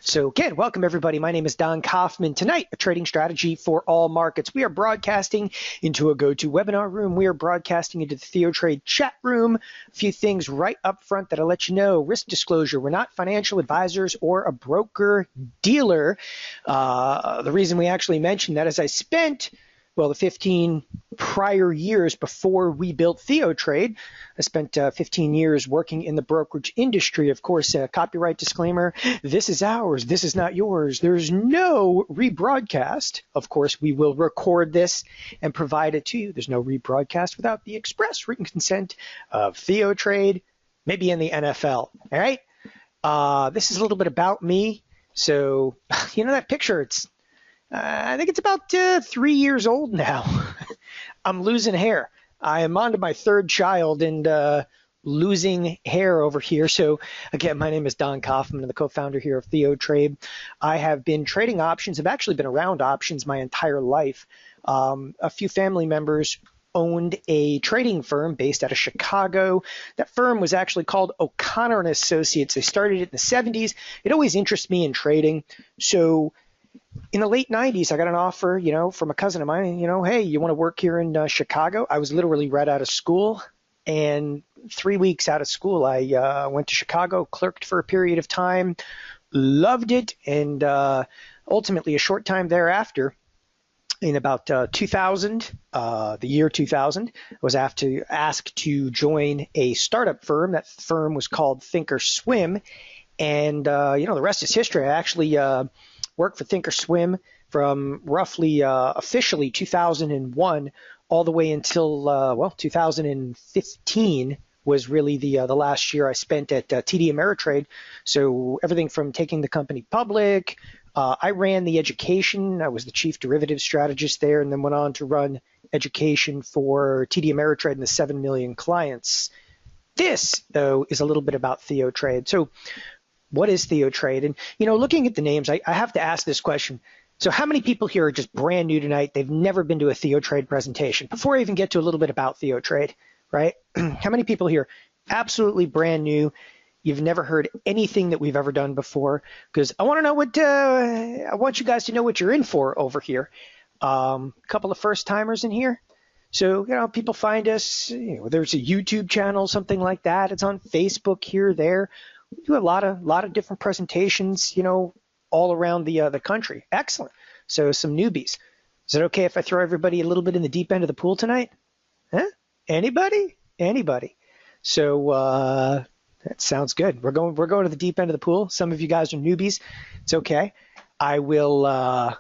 So again, welcome everybody. My name is Don Kaufman. Tonight, a trading strategy for all markets. We are broadcasting into a GoToWebinar room. We are broadcasting into the TheoTrade chat room. A few things right up front that I'll let you know. Risk disclosure. We're not financial advisors or a broker dealer. The reason we actually mentioned that is I spent the 15 prior years before we built TheoTrade. I spent 15 years working in the brokerage industry. Of course, copyright disclaimer, this is ours, this is not yours. There's no rebroadcast. Of course, we will record this and provide it to you. There's no rebroadcast without the express written consent of TheoTrade, maybe in the NFL. All right? This is a little bit about me. So, you know that picture, I think it's about 3 years old now. I'm losing hair. I am on to my third child and losing hair over here. So again, my name is Don Kaufman. I'm the co-founder here of TheoTrade. I have been trading options. I've actually been around options my entire life. A few family members owned a trading firm based out of Chicago. That firm was actually called O'Connor and Associates. They started it in the 70s. It always interested me in trading. So in the late 90s, I got an offer, from a cousin of mine, hey, you want to work here in Chicago? I was literally right out of school. And 3 weeks out of school, I went to Chicago, clerked for a period of time, loved it. And ultimately, a short time thereafter, in about 2000, the year 2000, I was asked to join a startup firm. That firm was called thinkorswim. And, the rest is history. I actually worked for thinkorswim from roughly officially 2001 all the way until 2015 was really the last year I spent at TD Ameritrade. So everything from taking the company public, I ran the education. I was the chief derivative strategist there, and then went on to run education for TD Ameritrade and the 7 million clients. This, though, is a little bit about TheoTrade. So what is TheoTrade? And, looking at the names, I have to ask this question. So how many people here are just brand new tonight? They've never been to a TheoTrade presentation. Before I even get to a little bit about TheoTrade, right? How many people here absolutely brand new? You've never heard anything that we've ever done before? Because I want to know I want you guys to know what you're in for over here. A couple of first timers in here. So, people find us, there's a YouTube channel, something like that. It's on Facebook here, there. We do a lot of different presentations, all around the country. Excellent. So some newbies. Is it okay if I throw everybody a little bit in the deep end of the pool tonight? Huh? Anybody? So that sounds good. We're going to the deep end of the pool. Some of you guys are newbies. It's okay. I'll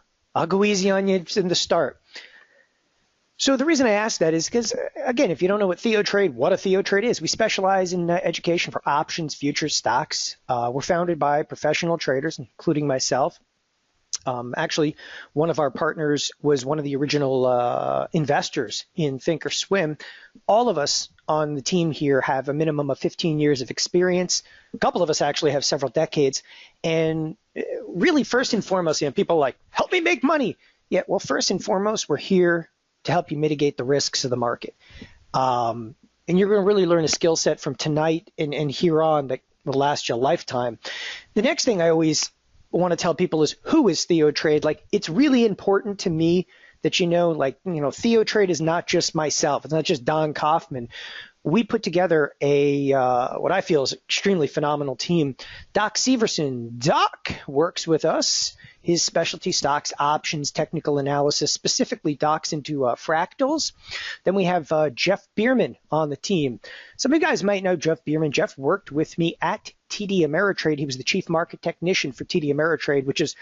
go easy on you in the start. So the reason I ask that is because, again, if you don't know what a TheoTrade is, we specialize in education for options, futures, stocks. We're founded by professional traders, including myself. Actually, one of our partners was one of the original investors in thinkorswim. All of us on the team here have a minimum of 15 years of experience. A couple of us actually have several decades. And really, first and foremost, people are like, help me make money. Yeah, well, first and foremost, we're here to help you mitigate the risks of the market. And you're going to really learn a skill set from tonight and here on that will last you a lifetime. The next thing I always want to tell people is, who is TheoTrade? It's really important to me that TheoTrade is not just myself. It's not just Don Kaufman. We put together what I feel is an extremely phenomenal team. Doc Severson. Doc works with us. His specialty stocks, options, technical analysis, specifically Doc's into fractals. Then we have Jeff Bierman on the team. Some of you guys might know Jeff Bierman. Jeff worked with me at TD Ameritrade. He was the chief market technician for TD Ameritrade, which is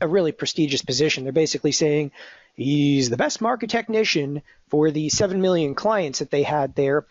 a really prestigious position. They're basically saying he's the best market technician for the 7 million clients that they had there.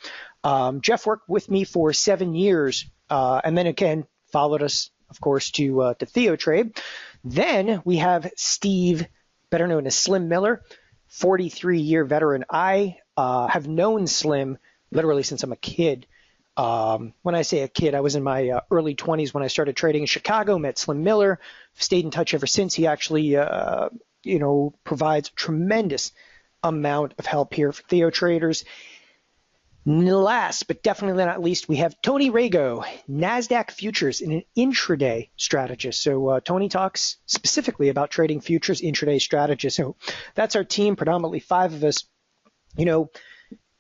Jeff worked with me for 7 years, and then again followed us, of course, to TheoTrade. Then we have Steve, better known as Slim Miller, 43-year veteran. I have known Slim literally since I'm a kid. When I say a kid, I was in my early 20s when I started trading in Chicago, met Slim Miller, stayed in touch ever since. He actually, provides a tremendous amount of help here for Theo traders. Last, but definitely not least, we have Tony Rago, NASDAQ futures and an intraday strategist. So Tony talks specifically about trading futures intraday strategists. So that's our team, predominantly 5 of us. You know,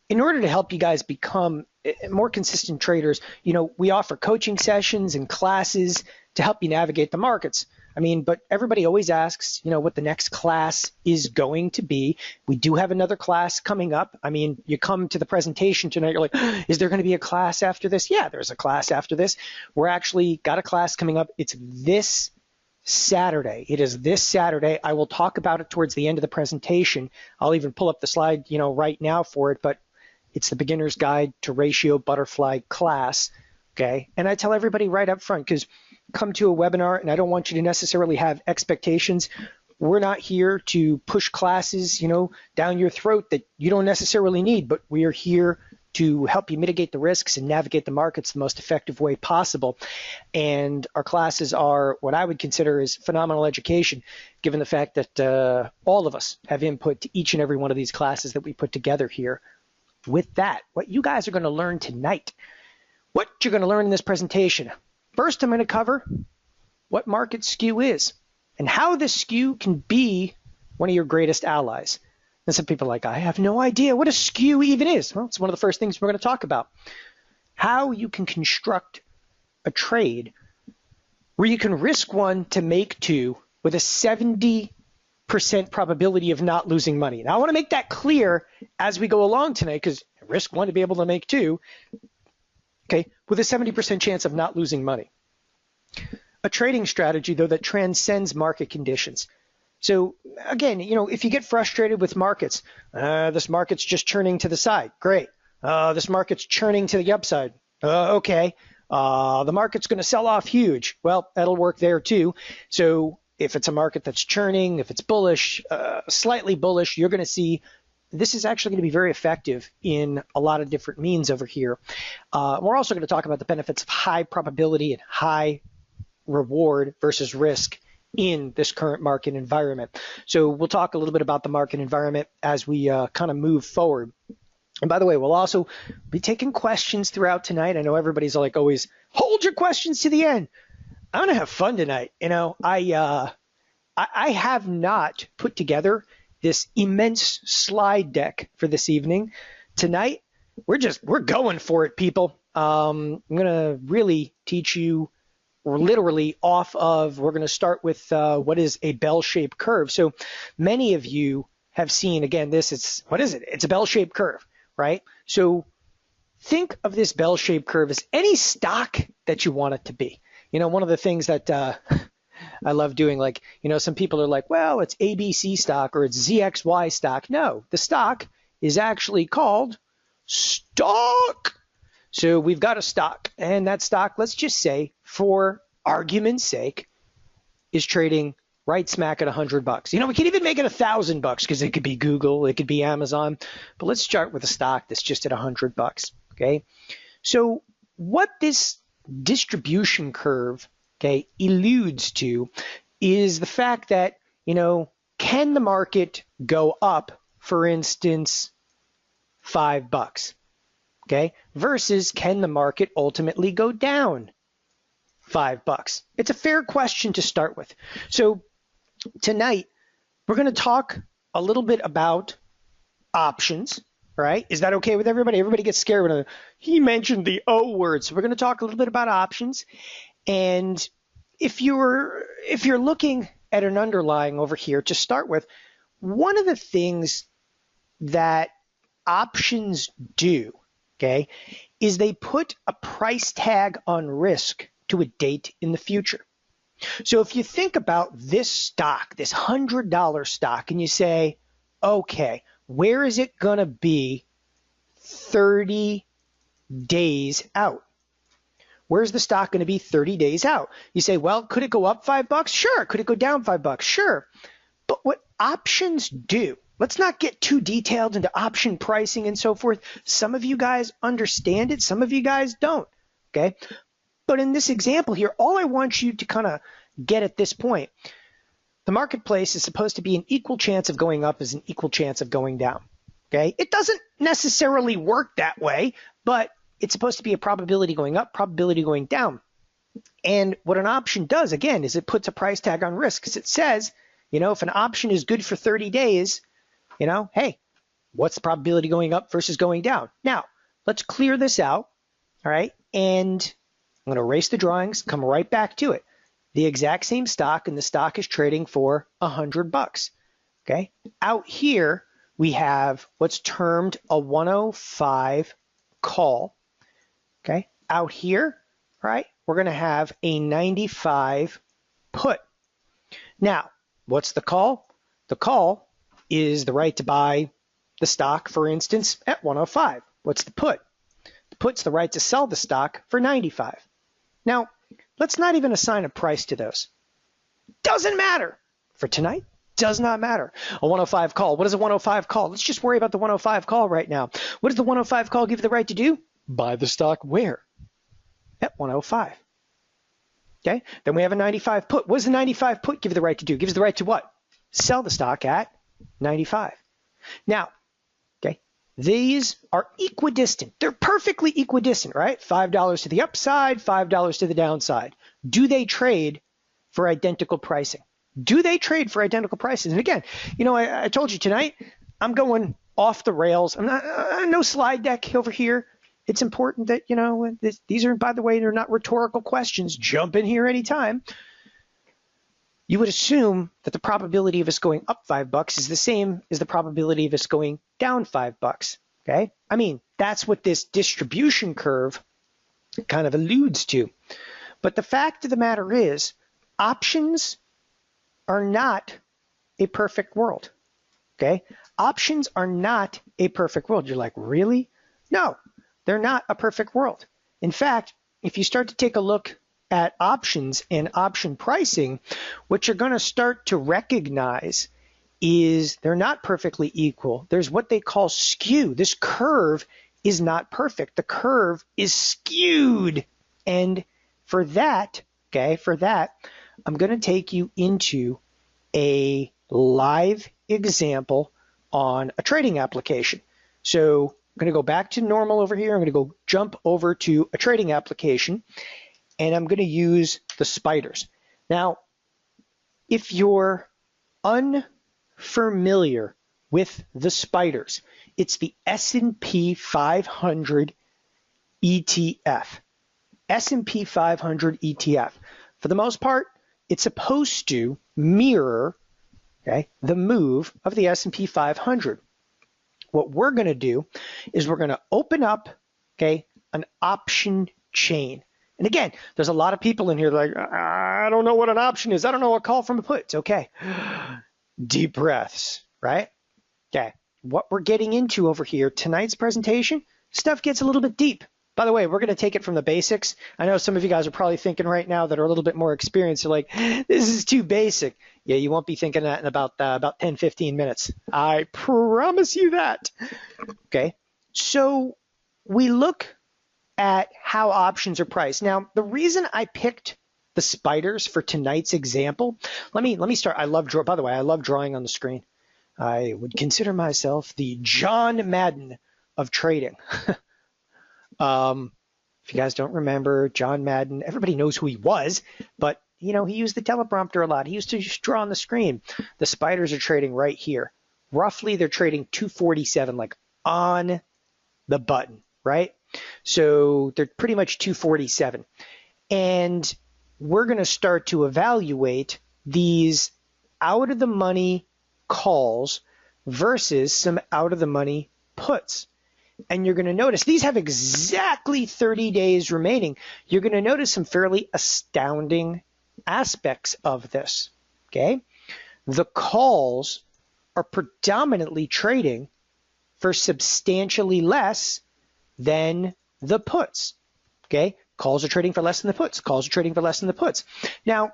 in order to help you guys become more consistent traders, you know, we offer coaching sessions and classes to help you navigate the markets. I mean, but everybody always asks, you know, what the next class is going to be. We do have another class coming up. I mean, you come to the presentation tonight, you're like, is there going to be a class after this? Yeah, there's a class after this. We're actually got a class coming up. It's this Saturday. It is this Saturday. I will talk about it towards the end of the presentation. I'll even pull up the slide, you know, right now for it, but it's the Beginner's Guide to Ratio Butterfly class. Okay. And I tell everybody right up front, because come to a webinar and I don't want you to necessarily have expectations. We're not here to push classes, you know, down your throat that you don't necessarily need, but we are here to help you mitigate the risks and navigate the markets the most effective way possible. And our classes are what I would consider is phenomenal education, given the fact that all of us have input to each and every one of these classes that we put together here. With that, what you guys are going to learn tonight, what you're going to learn in this presentation. First, I'm going to cover what market skew is and how this skew can be one of your greatest allies. And some people are like, I have no idea what a skew even is. Well, it's one of the first things we're going to talk about. How you can construct a trade where you can risk 1 to make 2 with a 70% probability of not losing money. Now, I want to make that clear as we go along tonight, because risk 1 to be able to make 2. Okay, with a 70% chance of not losing money. A trading strategy, though, that transcends market conditions. So again, you know, if you get frustrated with markets, this market's just churning to the side. Great. This market's churning to the upside. Okay. The market's going to sell off huge. Well, that'll work there too. So if it's a market that's churning, if it's bullish, slightly bullish, you're going to see this is actually going to be very effective in a lot of different means over here. We're also going to talk about the benefits of high probability and high reward versus risk in this current market environment. So we'll talk a little bit about the market environment as we kind of move forward. And by the way, we'll also be taking questions throughout tonight. I know everybody's like always, hold your questions to the end. I'm going to have fun tonight. You know, I have not put together this immense slide deck for this evening. Tonight, we're going for it, people. I'm going to really teach you literally off of, we're going to start with what is a bell-shaped curve. So many of you have seen, again, what is it? It's a bell-shaped curve, right? So think of this bell-shaped curve as any stock that you want it to be. You know, one of the things that I love doing, like, you know, some people are like, well, it's ABC stock or it's ZXY stock. No, the stock is actually called stock. So we've got a stock, and that stock, let's just say, for argument's sake, is trading right smack at $100. You know, we can even make it $1,000 because it could be Google, it could be Amazon, but let's start with a stock that's just at $100. Okay, so what this distribution curve, okay, alludes to is the fact that, you know, can the market go up, for instance, $5, okay, versus can the market ultimately go down $5? It's a fair question to start with. So tonight, we're going to talk a little bit about options, right? Is that okay with everybody? Everybody gets scared when he mentioned the O word. So we're going to talk a little bit about options. And if you're looking at an underlying over here to start with, one of the things that options do, okay, is they put a price tag on risk to a date in the future. So if you think about this stock, this $100 stock, and you say, okay, where is it going to be 30 days out? Where's the stock going to be 30 days out? You say, well, could it go up $5? Sure. Could it go down $5? Sure. But what options do, let's not get too detailed into option pricing and so forth. Some of you guys understand it. Some of you guys don't. Okay. But in this example here, all I want you to kind of get at this point, the marketplace is supposed to be an equal chance of going up as an equal chance of going down. Okay, it doesn't necessarily work that way, but it's supposed to be a probability going up, probability going down. And what an option does, again, is it puts a price tag on risk, because it says, if an option is good for 30 days, hey, what's the probability going up versus going down? Now, let's clear this out, all right? And I'm going to erase the drawings, come right back to it. The exact same stock, and the stock is trading for $100, okay? Out here, we have what's termed a 105 call, okay? Out here, right, we're going to have a 95 put. Now, what's the call? The call is the right to buy the stock, for instance, at 105. What's the put? The put's the right to sell the stock for 95. Now, let's not even assign a price to those. Doesn't matter. For tonight, does not matter. A 105 call. What is a 105 call? Let's just worry about the 105 call right now. What does the 105 call give you the right to do? Buy the stock where? At 105. Okay, then we have a 95 put. What does the 95 put give you the right to do? It gives you the right to what? Sell the stock at 95. Now, okay, these are equidistant. They're perfectly equidistant, right? $5 to the upside, $5 to the downside. Do they trade for identical pricing? Do they trade for identical prices? And again, I told you tonight, I'm going off the rails. I'm not, no slide deck over here. It's important that, these are, by the way, they're not rhetorical questions. Jump in here anytime. You would assume that the probability of us going up $5 is the same as the probability of us going down $5, okay? I mean, that's what this distribution curve kind of alludes to. But the fact of the matter is, options are not a perfect world, okay? Options are not a perfect world. You're like, really? No. They're not a perfect world. In fact, if you start to take a look at options and option pricing, what you're going to start to recognize is they're not perfectly equal. There's what they call skew. This curve is not perfect. The curve is skewed. And for that, I'm going to take you into a live example on a trading application. So I'm going to go back to normal over here. I'm going to go jump over to a trading application, and I'm going to use the spiders. Now, if you're unfamiliar with the spiders, it's the S&P 500 ETF. S&P 500 ETF. For the most part, it's supposed to mirror, okay, the move of the S&P 500. What we're going to do is we're going to open up, okay, an option chain. And again, there's a lot of people in here like, I don't know what an option is. I don't know what call from a put. It's okay. Deep breaths, right? Okay. What we're getting into over here, tonight's presentation, stuff gets a little bit deep. By the way, we're going to take it from the basics. I know some of you guys are probably thinking right now that are a little bit more experienced. You're like, this is too basic. Yeah, you won't be thinking that in about 10, 15 minutes. I promise you that. Okay, so we look at how options are priced. Now, the reason I picked the spiders for tonight's example, let me start. By the way, I love drawing on the screen. I would consider myself the John Madden of trading. If you guys don't remember John Madden, everybody knows who he was, but he used the teleprompter a lot. He used to just draw on the screen. The spiders are trading right here. Roughly, they're trading 247, like on the button, right? So they're pretty much 247. And we're going to start to evaluate these out of the money calls versus some out of the money puts. And you're going to notice these have exactly 30 days remaining. You're going to notice some fairly astounding aspects of this, okay? The calls are predominantly trading for substantially less than the puts, okay? Calls are trading for less than the puts. Calls are trading for less than the puts. Now,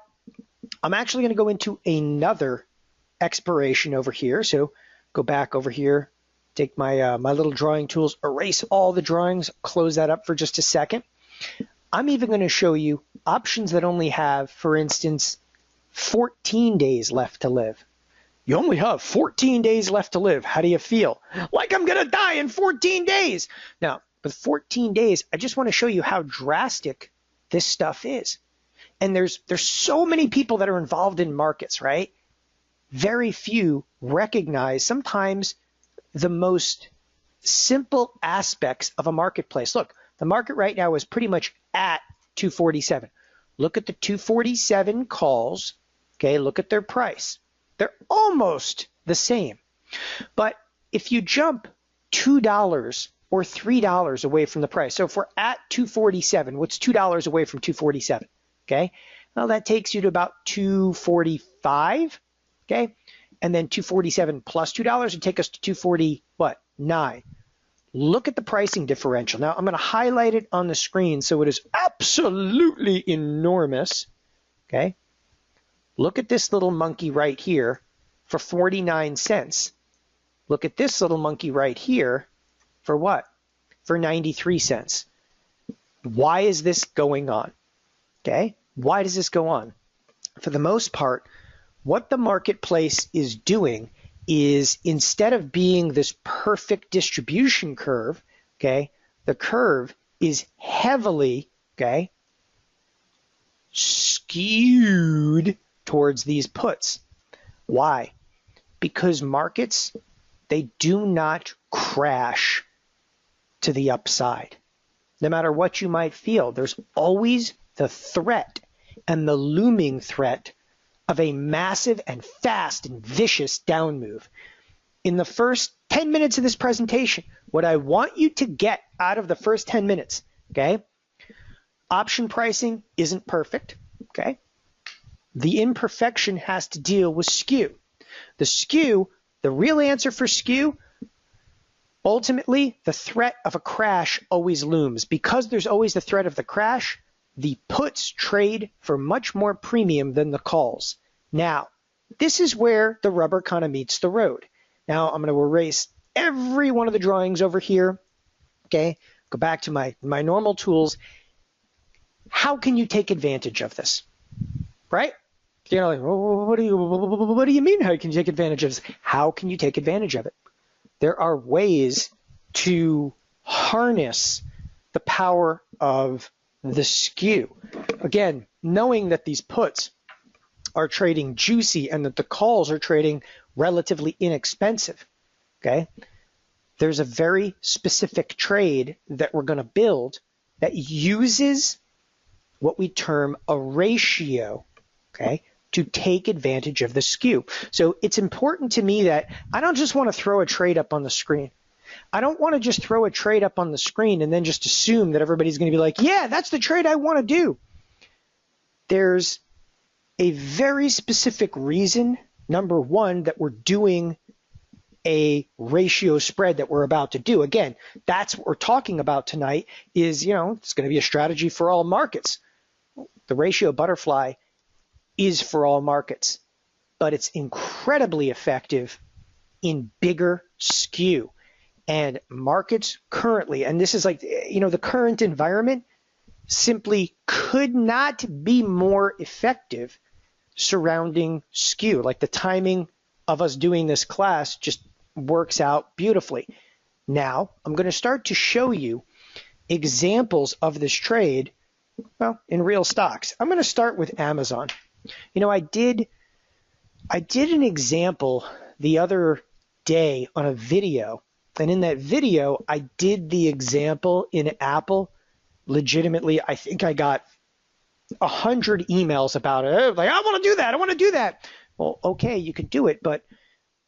I'm actually going to go into another expiration over here. So go back over here. Take my my little drawing tools, erase all the drawings, close that up for just a second. I'm even going to show you options that only have, for instance, 14 days left to live. You only have 14 days left to live. How do you feel? Like I'm going to die in 14 days. Now, with 14 days, I just want to show you how drastic this stuff is. And there's so many people that are involved in markets, right? Very few recognize sometimes the most simple aspects of a marketplace. Look, the market right now is pretty much at 247. Look at the 247 calls. Okay, look at their price. They're almost the same. But if you jump $2 or $3 away from the price, so if we're at 247, what's $2 away from 247? Okay, well, that takes you to about 245. Okay, and then 247 plus $2 would take us to 240, what, 9. Look at the pricing differential. Now, I'm going to highlight it on the screen so it is absolutely enormous. Okay, look at this little monkey right here for 49 cents. Look at this little monkey right here for what? For 93 cents. Why is this going on? Okay, why does this go on? For the most part, what the marketplace is doing is, instead of being this perfect distribution curve, okay, the curve is heavily, okay, skewed towards these puts. Why? Because markets, they do not crash to the upside. No matter what you might feel, there's always the threat and the looming threat of a massive and fast and vicious down move. In the first 10 minutes of this presentation, what I want you to get out of the first 10 minutes, okay, option pricing isn't perfect, okay? The imperfection has to deal with skew. The skew, the real answer for skew, ultimately, the threat of a crash always looms. Because there's always the threat of the crash, the puts trade for much more premium than the calls. Now, this is where the rubber kind of meets the road. Now, I'm going to erase every one of the drawings over here. Okay, go back to my normal tools. How can you take advantage of this? Right? You know, like, what do you mean? How can you take advantage of this? How can you take advantage of it? There are ways to harness the power of the skew. Again, knowing that these puts are trading juicy and that the calls are trading relatively inexpensive, okay? There's a very specific trade that we're going to build that uses what we term a ratio, okay, to take advantage of the skew. So it's important to me that I don't just want to throw a trade up on the screen. I don't want to just throw a trade up on the screen and then just assume that everybody's going to be like, yeah, that's the trade I want to do. There's a very specific reason, number one, that we're doing a ratio spread that we're about to do. Again, that's what we're talking about tonight is, you know, it's going to be a strategy for all markets. The ratio butterfly is for all markets, but it's incredibly effective in bigger skew. And markets currently, and this is like, you know, the current environment simply could not be more effective surrounding skew. Like the timing of us doing this class just works out beautifully. Now, I'm going to start to show you examples of this trade, well, in real stocks. I'm going to start with Amazon. You know, I did an example the other day on a video. And in that video, I did the example in Apple. Legitimately, I think I got 100 emails about it. Like, I want to do that. I want to do that. Well, okay, you can do it, but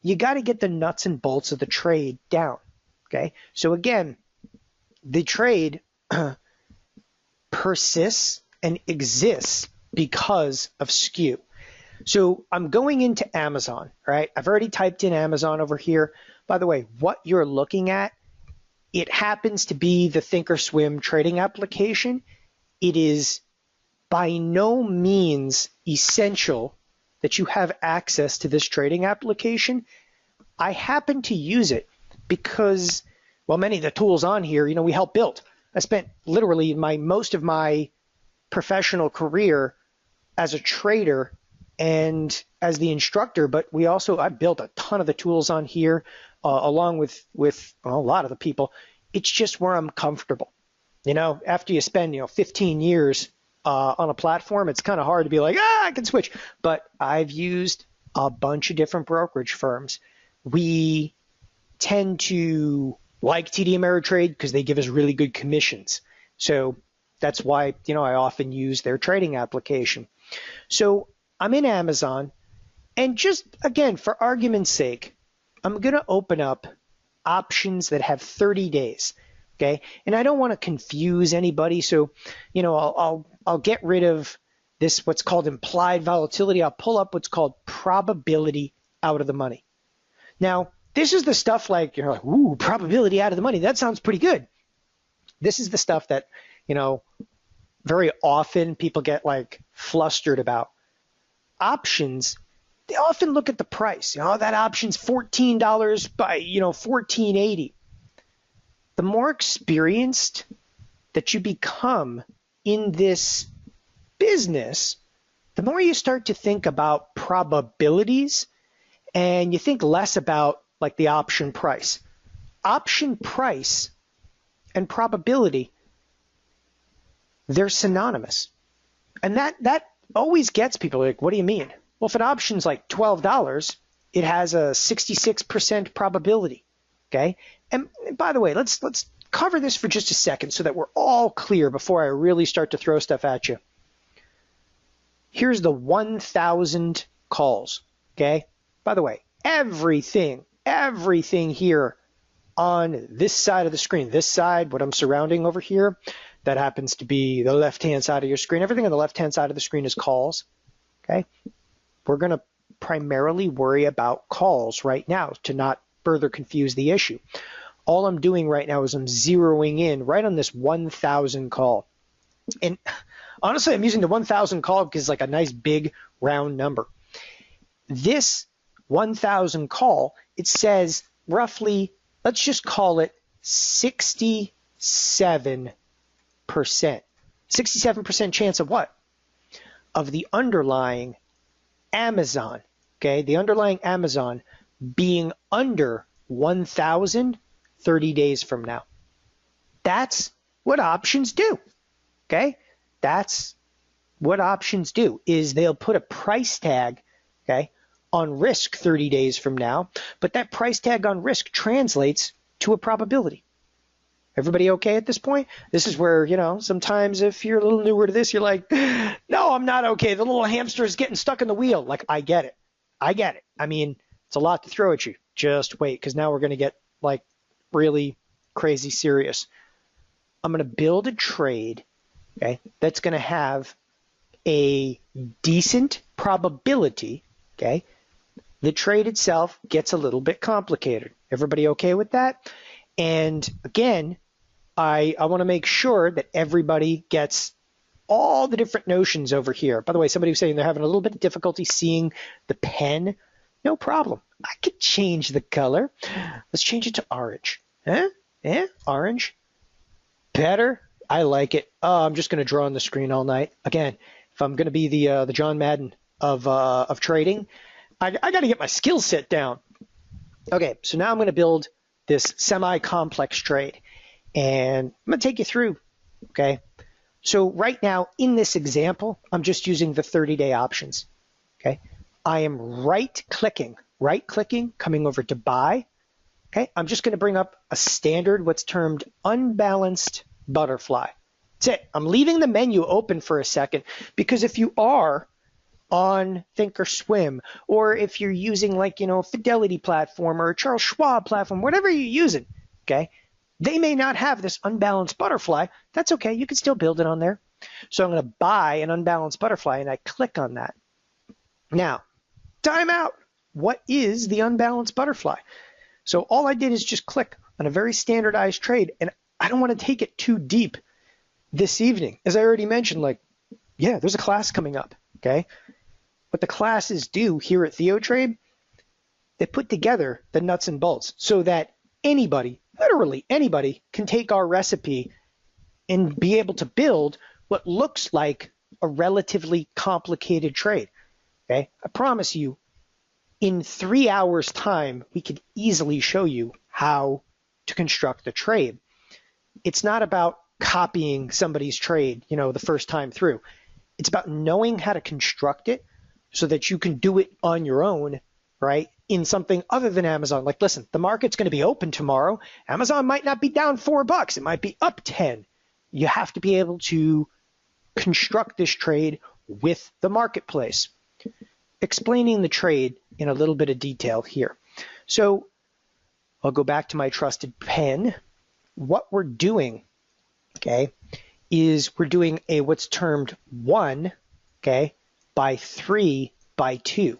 you got to get the nuts and bolts of the trade down. Okay. So again, the trade persists and exists because of skew. So I'm going into Amazon, right? I've already typed in Amazon over here. By the way, what you're looking at, it happens to be the thinkorswim trading application. It is by no means essential that you have access to this trading application. I happen to use it because, well, many of the tools on here, you know, we help build. I spent literally most of my professional career as a trader and as the instructor, but I built a ton of the tools on here, along with a lot of the people. It's just where I'm comfortable. After you spend 15 years on a platform, it's kind of hard to be like, I can switch. But I've used a bunch of different brokerage firms. We tend to like TD Ameritrade because they give us really good commissions. So that's why, I often use their trading application. So I'm in Amazon, and just, again, for argument's sake, I'm going to open up options that have 30 days, okay? And I don't want to confuse anybody, so, I'll get rid of this, what's called implied volatility. I'll pull up what's called probability out of the money. Now, this is the stuff like, ooh, probability out of the money. That sounds pretty good. This is the stuff that, very often people get like flustered about. Options, they often look at the price. That option's $14 by, $14.80. The more experienced that you become in this business, the more you start to think about probabilities, and you think less about like the option price. Option price and probability, they're synonymous. And that always gets people like, what do you mean? Well, if an option's like $12, it has a 66% probability, okay? And by the way, let's cover this for just a second so that we're all clear before I really start to throw stuff at you. Here's the 1,000 calls, okay? By the way, everything here on this side of the screen, this side, what I'm surrounding over here, that happens to be the left-hand side of your screen. Everything on the left-hand side of the screen is calls, okay? We're going to primarily worry about calls right now to not further confuse the issue. All I'm doing right now is I'm zeroing in right on this 1,000 call. And honestly, I'm using the 1,000 call because it's like a nice big round number. This 1,000 call, it says roughly, let's just call it 67%. 67% chance of what? Of the underlying Amazon, okay? The underlying Amazon being under 1,000 30 days from now. That's what options do, okay? That's what options do, is they'll put a price tag, okay, on risk 30 days from now, but that price tag on risk translates to a probability. Everybody okay at this point? This is where, sometimes if you're a little newer to this, you're like, no, I'm not okay. The little hamster is getting stuck in the wheel. Like, I get it. I mean, it's a lot to throw at you. Just wait, because now we're going to get like really crazy serious. I'm going to build a trade, okay, that's going to have a decent probability, okay? The trade itself gets a little bit complicated. Everybody okay with that? And again, I want to make sure that everybody gets all the different notions over here. By the way, somebody was saying they're having a little bit of difficulty seeing the pen. No problem. I could change the color. Let's change it to orange. Huh? Yeah, orange. Better. I like it. I'm just going to draw on the screen all night. Again, if I'm going to be the John Madden of trading, I got to get my skill set down. Okay, so now I'm going to build this semi-complex trade, and I'm going to take you through, okay? So right now in this example, I'm just using the 30-day options, okay? I am right-clicking, coming over to buy, okay? I'm just going to bring up a standard, what's termed unbalanced butterfly. That's it. I'm leaving the menu open for a second, because if you are on thinkorswim, or if you're using like, a Fidelity platform or a Charles Schwab platform, whatever you're using, okay, they may not have this unbalanced butterfly. That's okay. You can still build it on there. So I'm going to buy an unbalanced butterfly, and I click on that. Now, time out. What is the unbalanced butterfly? So all I did is just click on a very standardized trade, and I don't want to take it too deep this evening. As I already mentioned, like, yeah, there's a class coming up, okay? What the classes do here at TheoTrade, they put together the nuts and bolts so that anybody, literally anybody, can take our recipe and be able to build what looks like a relatively complicated trade. okay? I promise you, in 3 hours time, we could easily show you how to construct the trade. It's not about copying somebody's trade, the first time through. It's about knowing how to construct it so that you can do it on your own, right? In something other than Amazon. Like, listen, the market's going to be open tomorrow. Amazon might not be down $4. It might be up 10. You have to be able to construct this trade with the marketplace. Explaining the trade in a little bit of detail here. So I'll go back to my trusted pen. What we're doing, okay, is we're doing a what's termed 1, okay, by 3 by 2.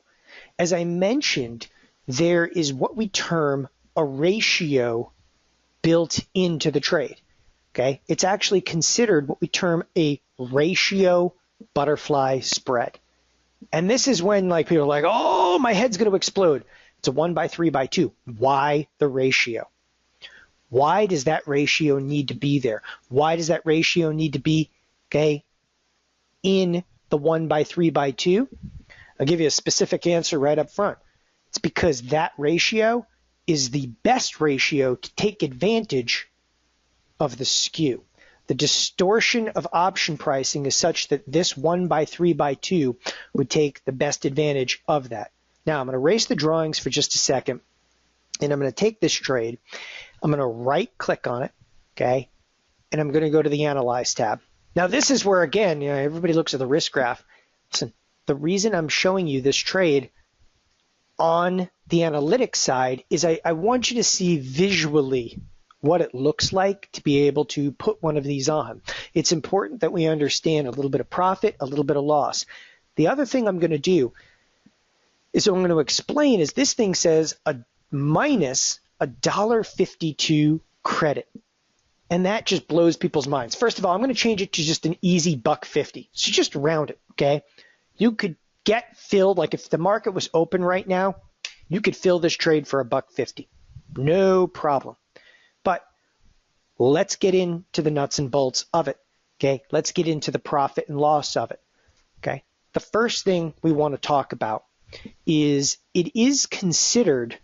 As I mentioned, there is what we term a ratio built into the trade, okay? It's actually considered what we term a ratio butterfly spread. And this is when like people are like, oh, my head's going to explode. It's a 1 by 3 by 2. Why the ratio? Why does that ratio need to be there? Why does that ratio need to be, okay, in the 1 by 3 by 2? I'll give you a specific answer right up front. It's because that ratio is the best ratio to take advantage of the skew. The distortion of option pricing is such that this 1 by 3 by 2 would take the best advantage of that. Now I'm going to erase the drawings for just a second, and I'm going to take this trade. I'm going to right click on it, okay, and I'm going to go to the Analyze tab. Now this is where, again, everybody looks at the risk graph. Listen, the reason I'm showing you this trade on the analytics side is I want you to see visually what it looks like to be able to put one of these on. It's important that we understand a little bit of profit, a little bit of loss. The other thing I'm going to do is I'm going to explain is this thing says a minus $1.52 credit. And that just blows people's minds. First of all, I'm going to change it to just an easy $1.50. So just round it, okay? You could get filled, like if the market was open right now, you could fill this trade for $1.50. No problem. But let's get into the nuts and bolts of it, okay? Let's get into the profit and loss of it, okay? The first thing we want to talk about is it is considered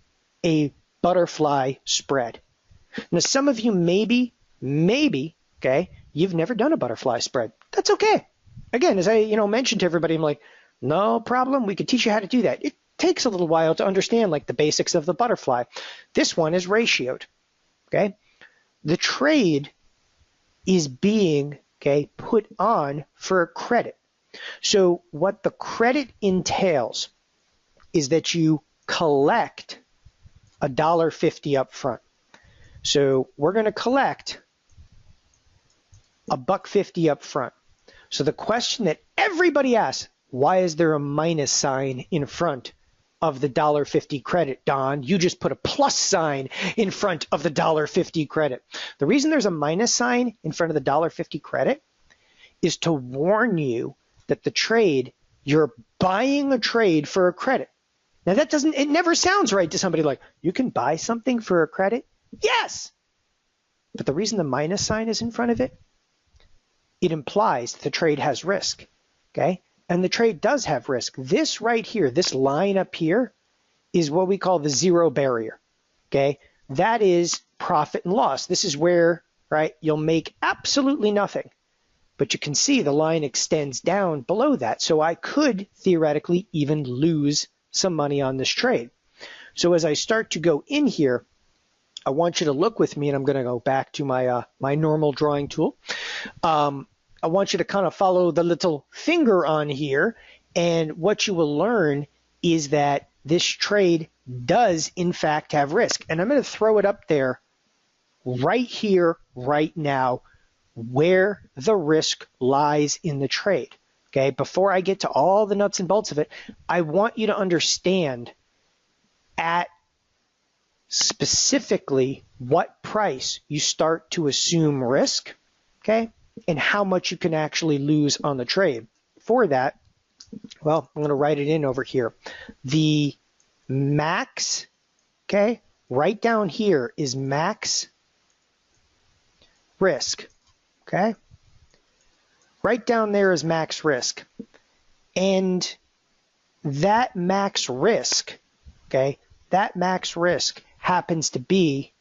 a butterfly spread. Now, some of you maybe, okay, you've never done a butterfly spread. That's okay. Again, as I mentioned to everybody, I'm like, no problem. We could teach you how to do that. It takes a little while to understand like the basics of the butterfly. This one is ratioed. Okay, the trade is being put on for a credit. So what the credit entails is that you collect $1.50 up front. So we're going to collect $1.50 up front. So the question that everybody asks, why is there a minus sign in front of the $1.50 credit, Don? You just put a plus sign in front of the $1.50 credit. The reason there's a minus sign in front of the $1.50 credit is to warn you that the trade, you're buying a trade for a credit. Now it never sounds right to somebody like, you can buy something for a credit? Yes! But the reason the minus sign is in front of it, it implies that the trade has risk, okay? And the trade does have risk. This right here, this line up here, is what we call the zero barrier, okay? That is profit and loss. This is where, right, you'll make absolutely nothing. But you can see the line extends down below that. So I could theoretically even lose some money on this trade. So as I start to go in here, I want you to look with me, and I'm going to go back to my my normal drawing tool. I want you to kind of follow the little finger on here, and what you will learn is that this trade does in fact have risk. And I'm going to throw it up there right here, right now, where the risk lies in the trade. Okay, before I get to all the nuts and bolts of it, I want you to understand at specifically what price you start to assume risk, okay, and how much you can actually lose on the trade. For that, well, I'm going to write it in over here. The max, okay, right down here is max risk, okay? Right down there is max risk. And that max risk, okay, that max risk happens to be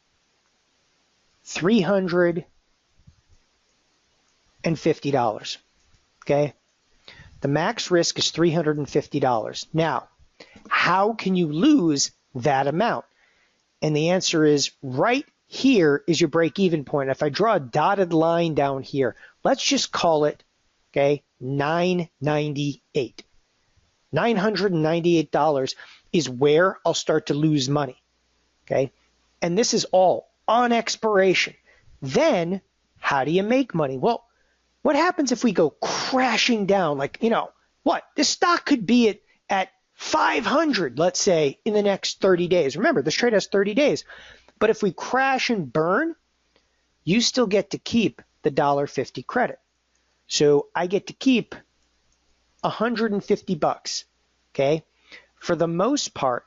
$350, okay? The max risk is $350. Now, how can you lose that amount? And the answer is right here is your break-even point. If I draw a dotted line down here, let's just call it, okay, $998. $998 is where I'll start to lose money, okay? And this is all on expiration. Then, how do you make money? Well, what happens if we go crashing down? Like, you know, what? This stock could be at 500, let's say, in the next 30 days. Remember, this trade has 30 days. But if we crash and burn, you still get to keep the $1.50 credit. So I get to keep $150, okay? For the most part,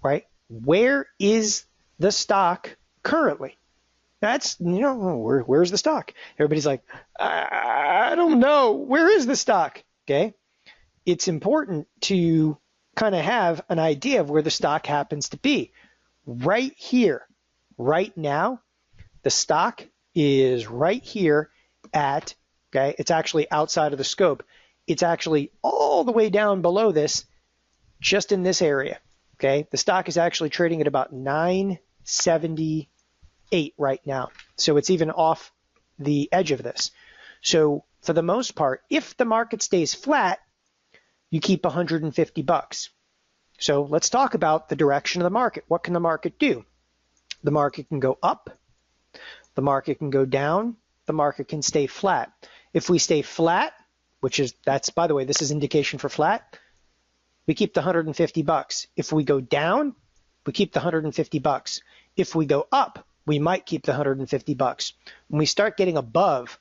right, where is the stock currently? That's, you know, where's the stock? Everybody's like, I don't know. Where is the stock? Okay. It's important to kind of have an idea of where the stock happens to be. Right here, right now, the stock is right here at, okay, it's actually outside of the scope. It's actually all the way down below this, just in this area. Okay. The stock is actually trading at about 978 right now. So it's even off the edge of this. So for the most part, if the market stays flat, you keep $150. So let's talk about the direction of the market. What can the market do? The market can go up. The market can go down. The market can stay flat. If we stay flat, that's, by the way, this is indication for flat, we keep the $150. If we go down, we keep the $150. If we go up, we might keep the $150. When we start getting above,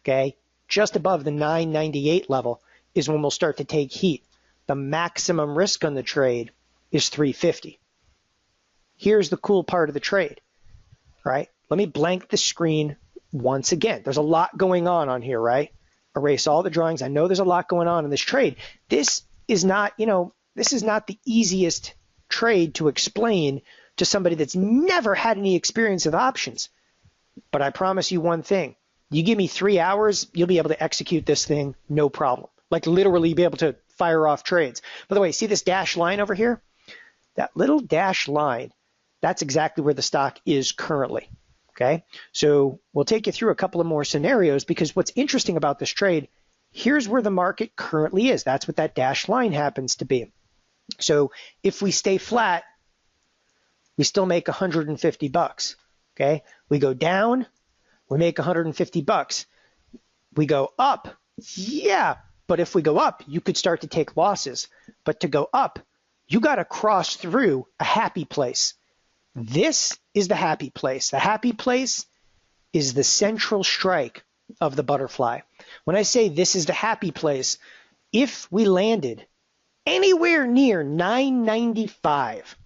okay, just above the 998 level is when we'll start to take heat. The maximum risk on the trade is $350. Here's the cool part of the trade, right? Let me blank the screen once again. There's a lot going on here, right? Erase all the drawings. I know there's a lot going on in this trade. This is not, you know, this is not the easiest trade to explain to somebody that's never had any experience with options. But I promise you one thing. You give me 3 hours, you'll be able to execute this thing no problem. Like literally be able to fire off trades. By the way, see this dashed line over here? That little dashed line, that's exactly where the stock is currently. Okay? So we'll take you through a couple of more scenarios because what's interesting about this trade, here's where the market currently is. That's what that dashed line happens to be. So if we stay flat, we still make $150. Okay? We go down, we make $150. We go up, yeah, but if we go up, you could start to take losses. But to go up, you got to cross through a happy place. This is the happy place. The happy place is the central strike of the butterfly. When I say this is the happy place, if we landed anywhere near 995,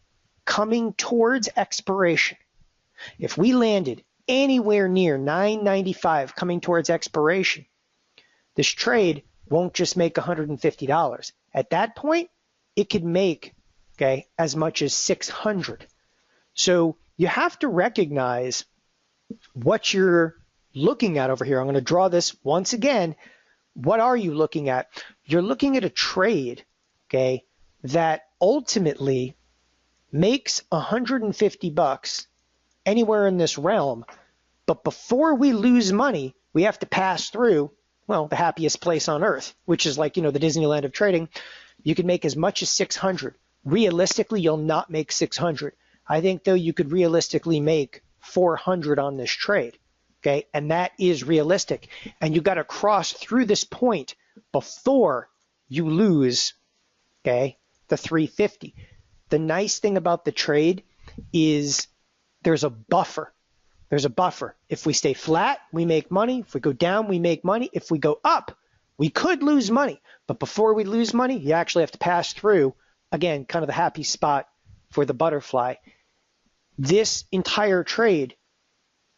coming towards expiration, if we landed anywhere near 995 coming towards expiration, this trade won't just make $150. At that point, it could make, okay, as much as $600. So you have to recognize what you're looking at over here. I'm going to draw this once again. What are you looking at? You're looking at a trade, okay, that ultimately makes $150 anywhere in this realm. But before we lose money, we have to pass through, well, the happiest place on earth, which is like, you know, the Disneyland of trading. You can make as much as 600. Realistically, you'll not make 600. I think, though, you could realistically make 400 on this trade, okay? And that is realistic. And you got to cross through this point before you lose, okay, the 350. The nice thing about the trade is there's a buffer. There's a buffer. If we stay flat, we make money. If we go down, we make money. If we go up, we could lose money. But before we lose money, you actually have to pass through, again, kind of the happy spot for the butterfly. This entire trade,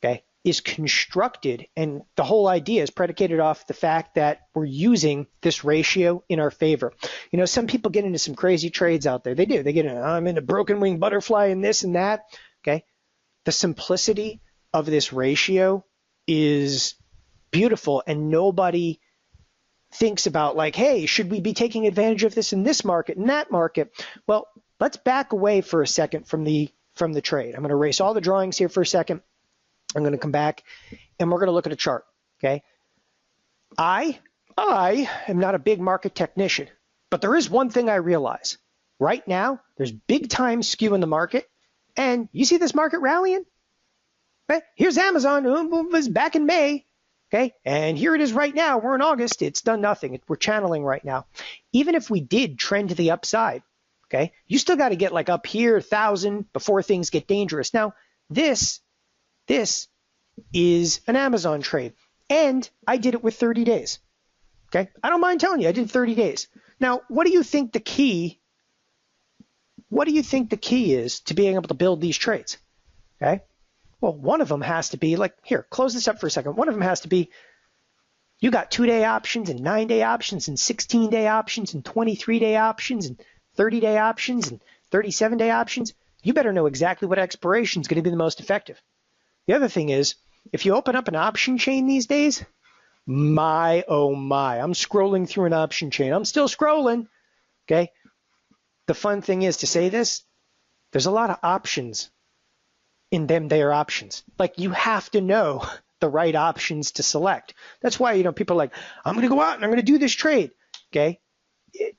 okay, is constructed, and the whole idea is predicated off the fact that we're using this ratio in our favor. You know, some people get into some crazy trades out there. They do. They get in, I'm in a broken wing butterfly and this and that. Okay. The simplicity of this ratio is beautiful, and nobody thinks about like, hey, should we be taking advantage of this in this market and that market? Well, let's back away for a second from the trade. I'm going to erase all the drawings here for a second. I'm going to come back and we're going to look at a chart. Okay. I am not a big market technician, but there is one thing I realize. Right now, there's big time skew in the market, and you see this market rallying? Okay. Here's Amazon, who was back in May. Okay, and here it is right now. We're in August. It's done nothing. We're channeling right now. Even if we did trend to the upside, okay, you still got to get like up here, 1,000 before things get dangerous. Now, this is an Amazon trade, and I did it with 30 days. Okay, I don't mind telling you, I did 30 days. Now, what do you think the key? What do you think the key is to being able to build these trades? Okay. Well, one of them has to be like, here, close this up for a second. One of them has to be, you got 2-day options and 9-day options and 16-day options and 23-day options and 30-day options and 37-day options. You better know exactly what expiration is going to be the most effective. The other thing is, if you open up an option chain these days, my, oh my, I'm scrolling through an option chain. I'm still scrolling, okay? The fun thing is to say this, there's a lot of options in them there options. Like, you have to know the right options to select. That's why, you know, people are like, I'm going to go out and I'm going to do this trade. Okay.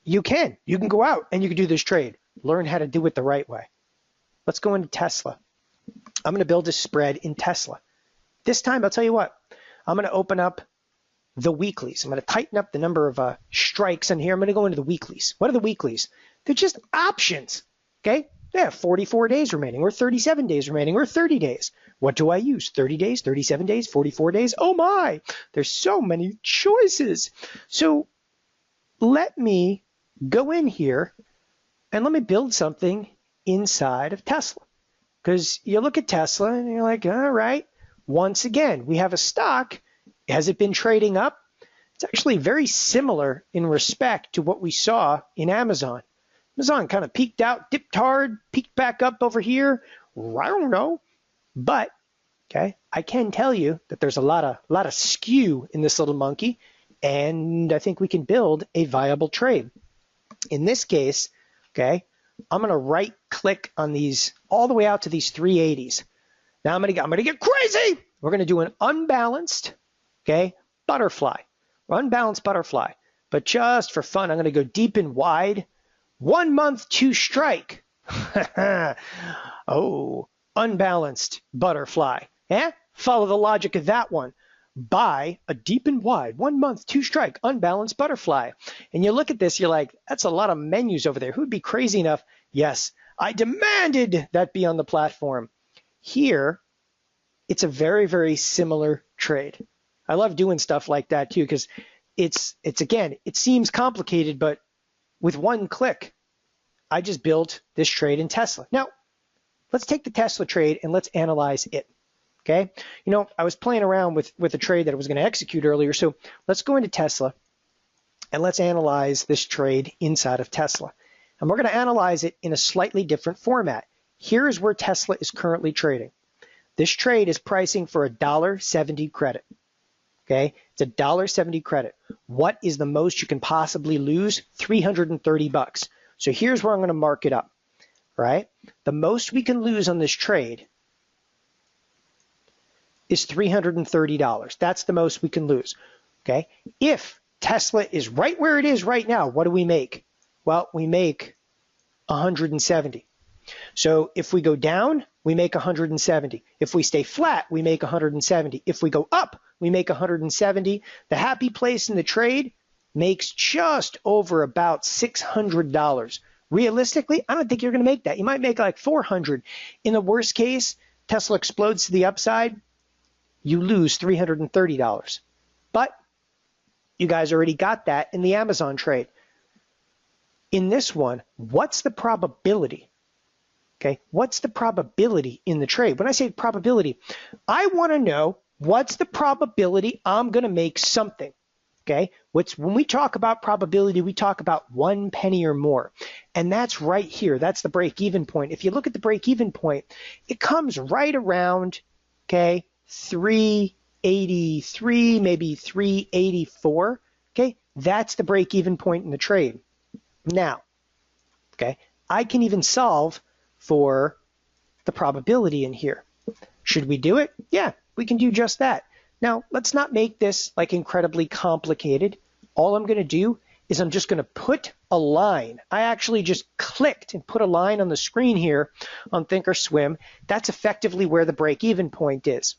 You can go out and you can do this trade. Learn how to do it the right way. Let's go into Tesla. I'm going to build a spread in Tesla. This time, I'll tell you what, I'm going to open up the weeklies. I'm going to tighten up the number of strikes in here. I'm going to go into the weeklies. What are the weeklies? They're just options. Okay. They have 44 days remaining, or 37 days remaining, or 30 days. What do I use? 30 days, 37 days, 44 days? Oh my, there's so many choices. So let me go in here and let me build something inside of Tesla. Because you look at Tesla and you're like, all right, once again, we have a stock. Has it been trading up? It's actually very similar in respect to what we saw in Amazon. Amazon kind of peaked out, dipped hard, peaked back up over here. I don't know. But, okay, I can tell you that there's a lot of skew in this little monkey, and I think we can build a viable trade. In this case, okay, I'm going to right click on these all the way out to these 380s. Now I'm going to get crazy. We're going to do an unbalanced, okay, butterfly. Unbalanced butterfly. But just for fun, I'm going to go deep and wide. 1 month, 2 strike. Oh, unbalanced butterfly. Eh? Follow the logic of that one. Buy a deep and wide, 1 month, 2 strike, unbalanced butterfly. And you look at this, you're like, that's a lot of menus over there. Who'd be crazy enough? Yes, I demanded that be on the platform. Here, it's a very, very similar trade. I love doing stuff like that too, because it's again, it seems complicated, but with one click, I just built this trade in Tesla. Now, let's take the Tesla trade and let's analyze it. Okay. You know, I was playing around with a trade that I was going to execute earlier. So let's go into Tesla and let's analyze this trade inside of Tesla. And we're going to analyze it in a slightly different format. Here is where Tesla is currently trading. This trade is pricing for $1.70 credit. Okay, it's $1.70 credit. What is the most you can possibly lose? $330. So here's where I'm going to mark it up, right? The most we can lose on this trade is $330. That's the most we can lose, okay? If Tesla is right where it is right now, what do we make? Well, we make 170. So if we go down, we make 170. If we stay flat, we make 170. If we go up, we make 170. The happy place in the trade makes just over about $600. Realistically, I don't think you're going to make that. You might make like 400. In the worst case, Tesla explodes to the upside, you lose $330. But you guys already got that in the Amazon trade. In this one, what's the probability? Okay, what's the probability in the trade? When I say probability, I want to know what's the probability I'm going to make something. Okay, when we talk about probability, we talk about 1 penny or more. And that's right here. That's the break-even point. If you look at the break-even point, it comes right around, okay, 383, maybe 384. Okay, that's the break-even point in the trade. Now, okay, I can even solve for the probability in here. Should we do it? Yeah, we can do just that. Now, let's not make this like incredibly complicated. All I'm going to do is I'm just going to put a line. I actually just clicked and put a line on the screen here on thinkorswim. That's effectively where the break-even point is.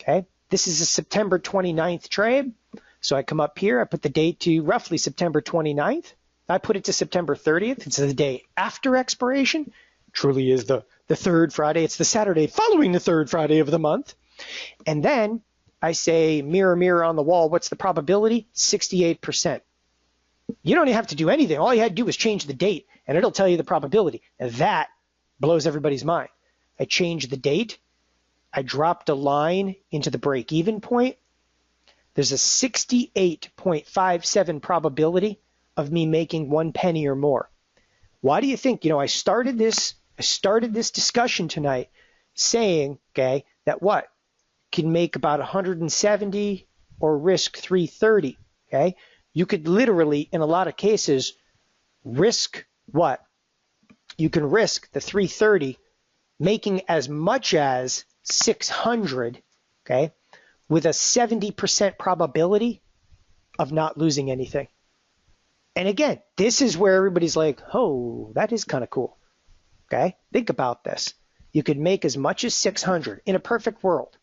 Okay, this is a September 29th trade. So I come up here, I put the date to roughly September 29th. I put it to September 30th. It's the day after expiration. Truly is the third Friday. It's the Saturday following the third Friday of the month. And then I say, mirror, mirror on the wall, what's the probability? 68%. You don't even have to do anything. All you had to do was change the date, and it'll tell you the probability. And that blows everybody's mind. I changed the date. I dropped a line into the break-even point. There's a 68.57 probability of me making 1 penny or more. Why do you think? I started this discussion tonight saying, okay, that what? Can make about 170 or risk 330, okay? You could literally, in a lot of cases, risk what? You can risk the 330 making as much as 600, okay, with a 70% probability of not losing anything. And again, this is where everybody's like, oh, that is kind of cool, okay? Think about this. You could make as much as 600 in a perfect world.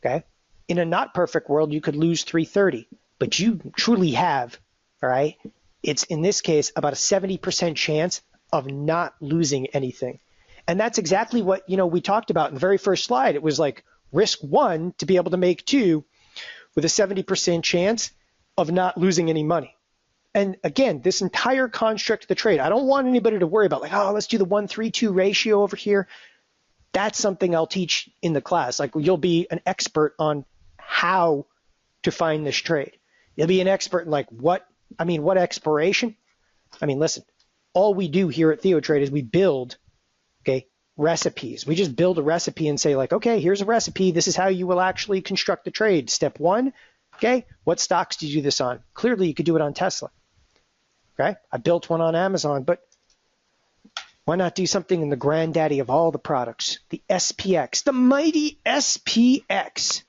Okay. In a not perfect world, you could lose 330, but you truly have, all right, it's in this case about a 70% chance of not losing anything. And that's exactly what, we talked about in the very first slide. It was like risk 1 to be able to make 2 with a 70% chance of not losing any money. And again, this entire construct of the trade, I don't want anybody to worry about like, oh, let's do the 1-3-2 ratio over here. That's something I'll teach in the class. Like you'll be an expert on how to find this trade. You'll be an expert in like what expiration? Listen, all we do here at TheoTrade is we build, okay, recipes. We just build a recipe and say like, okay, here's a recipe. This is how you will actually construct the trade. Step 1, okay, what stocks do you do this on? Clearly you could do it on Tesla. Okay, I built one on Amazon, but why not do something in the granddaddy of all the products, the SPX, the mighty SPX?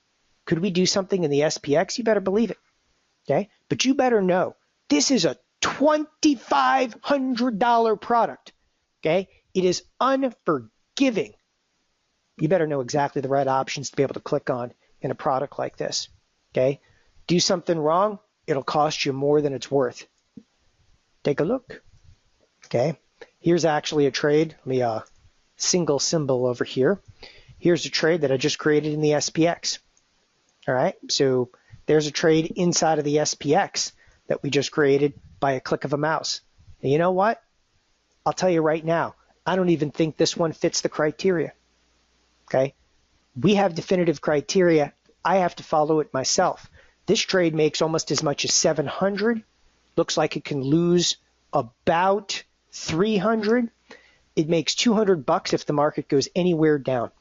Could we do something in the SPX? You better believe it, okay? But you better know this is a $2,500 product, okay? It is unforgiving. You better know exactly the right options to be able to click on in a product like this, okay? Do something wrong, it'll cost you more than it's worth. Take a look, okay? Here's actually a trade. Let me single symbol over here. Here's a trade that I just created in the SPX. All right, so there's a trade inside of the SPX that we just created by a click of a mouse. And you know what? I'll tell you right now, I don't even think this one fits the criteria. Okay, we have definitive criteria. I have to follow it myself. This trade makes almost as much as 700. Looks like it can lose about 300. It makes $200 if the market goes anywhere down.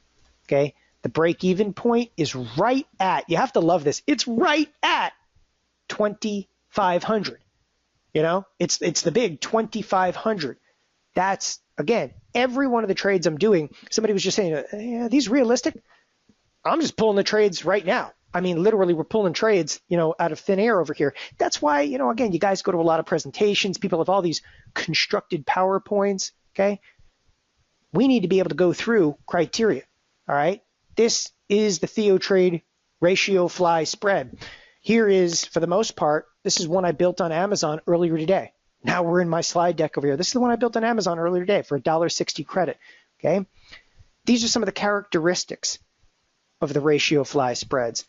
Okay, the break-even point is right at, you have to love this, it's right at 2,500. It's the big 2,500. That's, again, every one of the trades I'm doing, somebody was just saying, are these realistic? I'm just pulling the trades right now. Literally, we're pulling trades, out of thin air over here. That's why, again, you guys go to a lot of presentations. People have all these constructed PowerPoints, okay? We need to be able to go through criteria, all right? This is the TheoTrade ratio fly spread. Here is, for the most part, this is one I built on Amazon earlier today. Now we're in my slide deck over here. This is the one I built on Amazon earlier today for $1.60 credit, okay? These are some of the characteristics of the ratio fly spreads.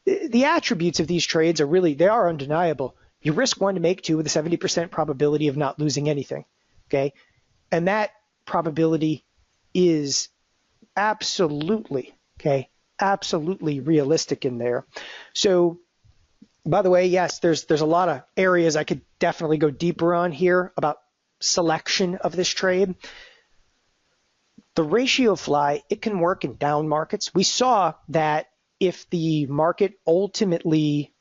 The attributes of these trades are really, they are undeniable. You risk 1 to make 2 with a 70% probability of not losing anything, okay? And that probability is absolutely, okay, absolutely realistic in there. So, by the way, yes, there's a lot of areas I could definitely go deeper on here about selection of this trade. The ratio fly, it can work in down markets. We saw that if the market ultimately,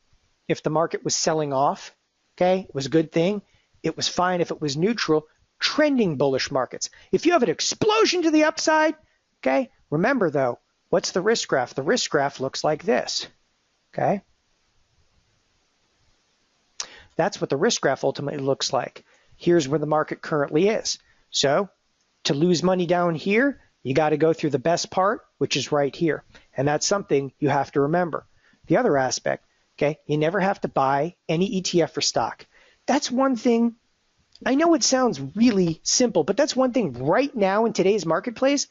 if the market was selling off, okay, it was a good thing. It was fine if it was neutral. Trending bullish markets. If you have an explosion to the upside, okay, remember though, what's the risk graph? The risk graph looks like this, okay? That's what the risk graph ultimately looks like. Here's where the market currently is. So to lose money down here, you got to go through the best part, which is right here. And that's something you have to remember. The other aspect, okay, you never have to buy any ETF or stock. That's one thing. I know it sounds really simple, but that's one thing right now in today's marketplace.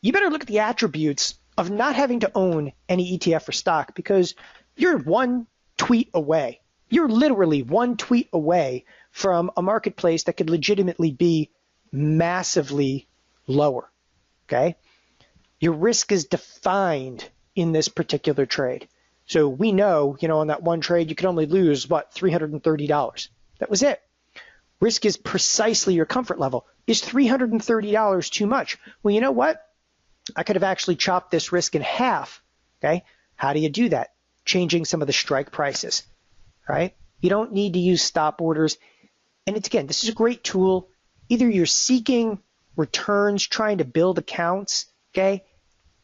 You better look at the attributes of not having to own any ETF or stock, because you're one tweet away. You're literally one tweet away from a marketplace that could legitimately be massively lower, okay? Your risk is defined in this particular trade. So we know, on that one trade, you could only lose, what, $330. That was it. Risk is precisely your comfort level. Is $330 too much? Well, you know what? I could have actually chopped this risk in half, okay? How do you do that? Changing some of the strike prices, right? You don't need to use stop orders. And it's, again, this is a great tool. Either you're seeking returns, trying to build accounts, okay?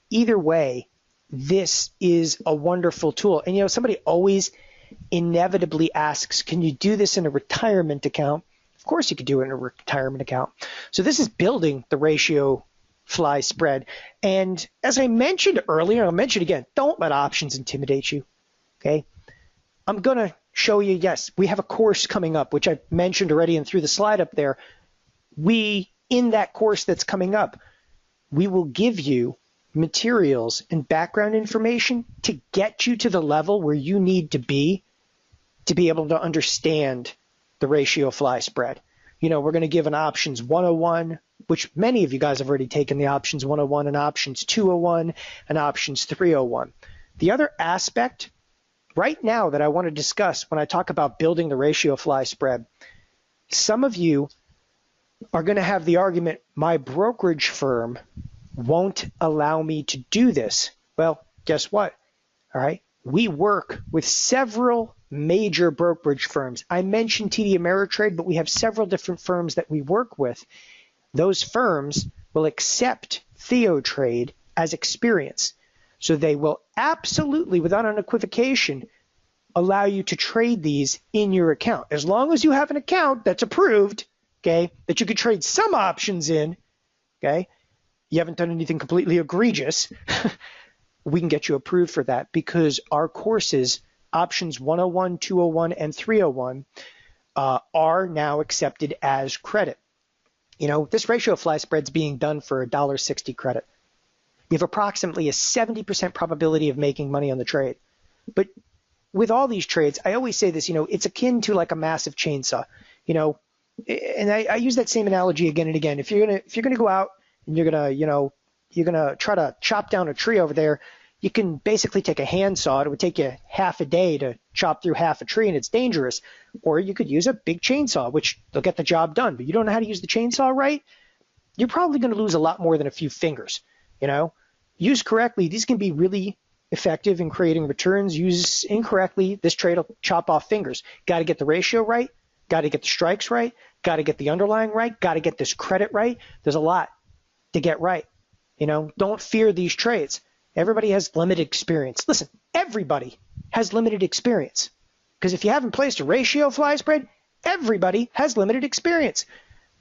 Either way, this is a wonderful tool. And, somebody always inevitably asks, can you do this in a retirement account? Of course you could do it in a retirement account. So this is building the ratio fly spread. And as I mentioned earlier, I'll mention again, don't let options intimidate you, okay? I'm going to show you, yes, we have a course coming up, which I mentioned already and threw the slide up there. In that course that's coming up, we will give you materials and background information to get you to the level where you need to be able to understand the ratio fly spread. We're going to give an options 101, which many of you guys have already taken the options 101 and options 201 and options 301. The other aspect right now that I want to discuss when I talk about building the ratio fly spread, some of you are going to have the argument, my brokerage firm won't allow me to do this. Well, guess what? All right. We work with several major brokerage firms. I mentioned TD Ameritrade, but we have several different firms that we work with. Those firms will accept TheoTrade as experience. So they will absolutely, without an equivocation, allow you to trade these in your account. As long as you have an account that's approved, okay, that you could trade some options in, okay, you haven't done anything completely egregious, we can get you approved for that, because our courses, options 101, 201, and 301, are now accepted as credit. This ratio fly spread's being done for $1.60 credit. You have approximately a 70% probability of making money on the trade. But with all these trades, I always say this, it's akin to like a massive chainsaw, and I use that same analogy again and again. If you're gonna go out and you're gonna try to chop down a tree over there, you can basically take a handsaw. It would take you half a day to chop through half a tree, and it's dangerous. Or you could use a big chainsaw, which they'll get the job done. But you don't know how to use the chainsaw right, you're probably going to lose a lot more than a few fingers. Used correctly, these can be really effective in creating returns. Used incorrectly, this trade will chop off fingers. Got to get the ratio right. Got to get the strikes right. Got to get the underlying right. Got to get this credit right. There's a lot to get right. Don't fear these trades. Everybody has limited experience. Listen, everybody has limited experience. Because if you haven't placed a ratio fly spread, everybody has limited experience.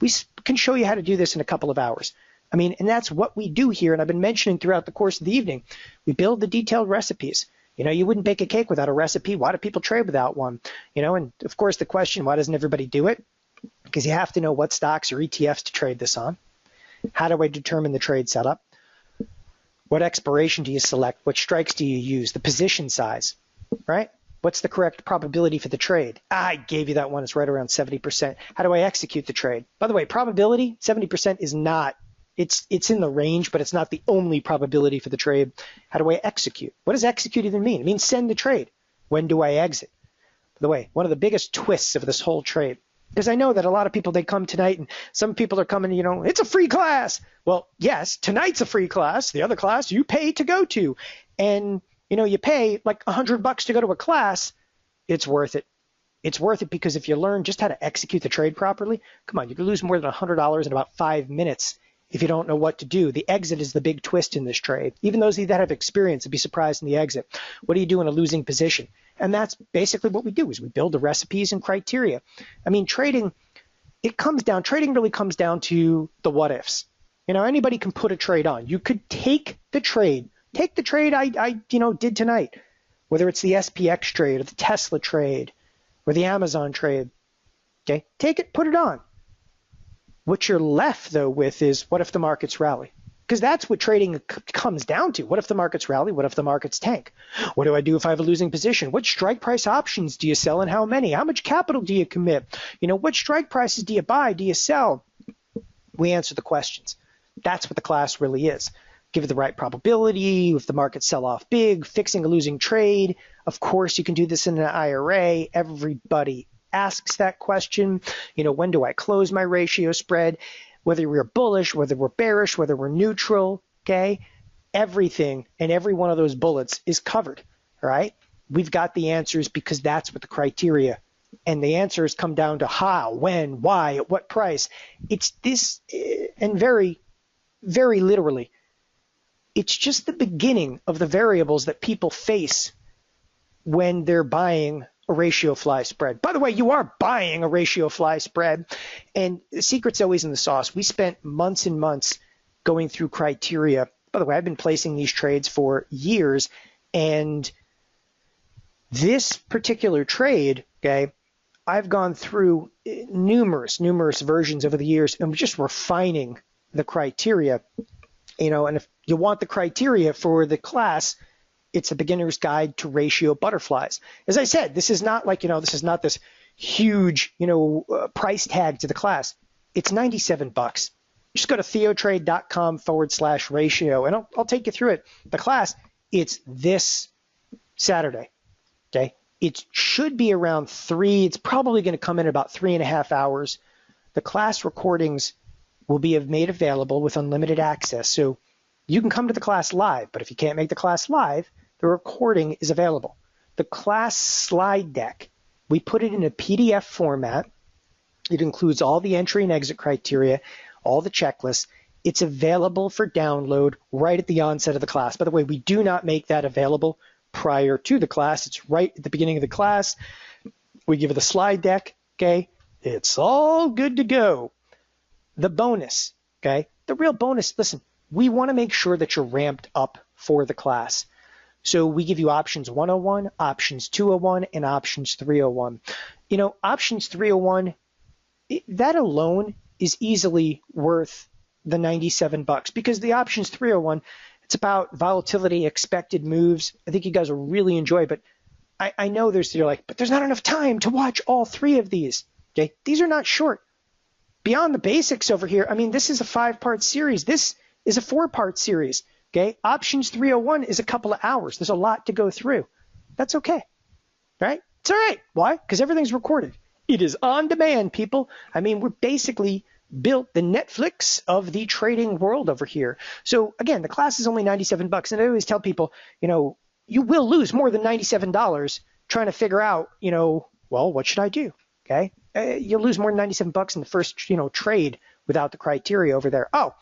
We can show you how to do this in a couple of hours. And that's what we do here, and I've been mentioning throughout the course of the evening. We build the detailed recipes. You wouldn't bake a cake without a recipe. Why do people trade without one? And of course the question, why doesn't everybody do it? Because you have to know what stocks or ETFs to trade this on. How do I determine the trade setup? What expiration do you select? What strikes do you use? The position size, right? What's the correct probability for the trade? I gave you that one. It's right around 70%. How do I execute the trade? By the way, probability, 70% is not It's in the range, but it's not the only probability for the trade. How do I execute? What does execute even mean? It means send the trade. When do I exit? By the way, one of the biggest twists of this whole trade, because I know that a lot of people, they come tonight and some people are coming, it's a free class. Well, yes, tonight's a free class. The other class you pay to go to. And, you pay like $100 to go to a class. It's worth it. It's worth it because if you learn just how to execute the trade properly, come on, you can lose more than $100 in about 5 minutes if you don't know what to do. The exit is the big twist in this trade. Even those of you that have experience would be surprised in the exit. What do you do in a losing position? And that's basically what we do is we build the recipes and criteria. I mean, trading really comes down to the what ifs. Anybody can put a trade on. You could take the trade I did tonight, whether it's the SPX trade or the Tesla trade or the Amazon trade. Okay, take it, put it on. What you're left, though, with is what if the markets rally? Because that's what trading comes down to. What if the markets rally? What if the markets tank? What do I do if I have a losing position? What strike price options do you sell and how many? How much capital do you commit? What strike prices do you buy? Do you sell? We answer the questions. That's what the class really is. Give it the right probability, if the markets sell off big, fixing a losing trade. Of course, you can do this in an IRA. Everybody asks that question. When do I close my ratio spread? Whether we're bullish, whether we're bearish, whether we're neutral, okay? Everything and every one of those bullets is covered, all right? We've got the answers because that's what the criteria. And the answers come down to how, when, why, at what price. It's this, and very, very literally, it's just the beginning of the variables that people face when they're buying a ratio fly spread. By the way, you are buying a ratio fly spread, and the secret's always in the sauce. We spent months and months going through criteria. By the way, I've been placing these trades for years, and this particular trade, okay, I've gone through numerous versions over the years and just refining the criteria. And if you want the criteria for the class, it's a beginner's guide to ratio butterflies. As I said, this is not like, this is not this huge, price tag to the class. It's $97. Just go to TheoTrade.com/ratio, and I'll take you through it. The class, it's this Saturday, okay? It should be around 3. It's probably going to come in about 3.5 hours. The class recordings will be made available with unlimited access. So you can come to the class live, but if you can't make the class live, the recording is available. The class slide deck, we put it in a PDF format. It includes all the entry and exit criteria, all the checklists. It's available for download right at the onset of the class. By the way, we do not make that available prior to the class. It's right at the beginning of the class. We give it the slide deck, okay? It's all good to go. The bonus, okay? The real bonus, listen, we want to make sure that you're ramped up for the class. So we give you options 101, options 201, and options 301. Options 301, that alone is easily worth the $97 because the options 301, it's about volatility, expected moves. I think you guys will really enjoy, but I know you're like, but there's not enough time to watch all 3 of these, okay? These are not short. Beyond the basics over here, I mean, this is a 5-part series. This is a 4-part series, okay? Options 301 is a couple of hours. There's a lot to go through. That's okay, right? It's all right. Why? Because everything's recorded. It is on demand, people. I mean, we're basically built the Netflix of the trading world over here. So again, the class is only $97. And I always tell people, you will lose more than $97 trying to figure out, well, what should I do? Okay. You'll lose more than $97 in the first, trade without the criteria over there. Oh,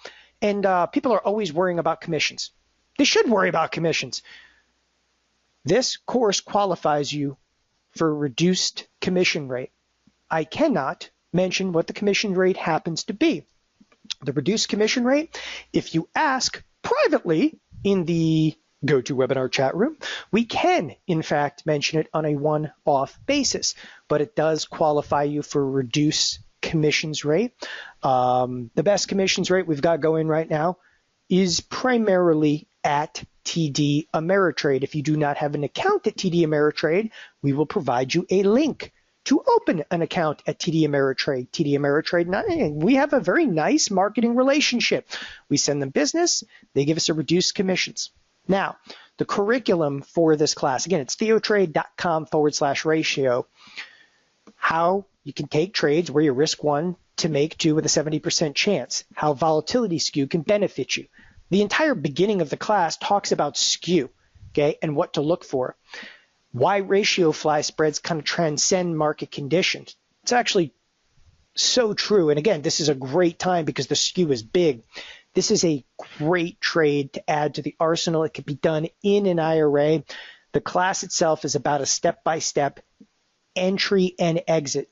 and people are always worrying about commissions. They should worry about commissions. This course qualifies you for reduced commission rate. I cannot mention what the commission rate happens to be. The reduced commission rate, if you ask privately in the GoToWebinar chat room, we can, in fact, mention it on a one-off basis, but it does qualify you for reduced commissions rate. The best commissions rate we've got going right now is primarily at TD Ameritrade. If you do not have an account at TD Ameritrade, we will provide you a link to open an account at TD Ameritrade. TD Ameritrade, we have a very nice marketing relationship. We send them business, they give us a reduced commissions. Now, the curriculum for this class, again, it's theotrade.com/ratio. How you can take trades where you risk 1 to make 2 with a 70% chance. How volatility skew can benefit you. The entire beginning of the class talks about skew, okay, and what to look for. Why ratio fly spreads kind of transcend market conditions. It's actually so true. And again, this is a great time because the skew is big. This is a great trade to add to the arsenal. It can be done in an IRA. The class itself is about a step-by-step entry and exit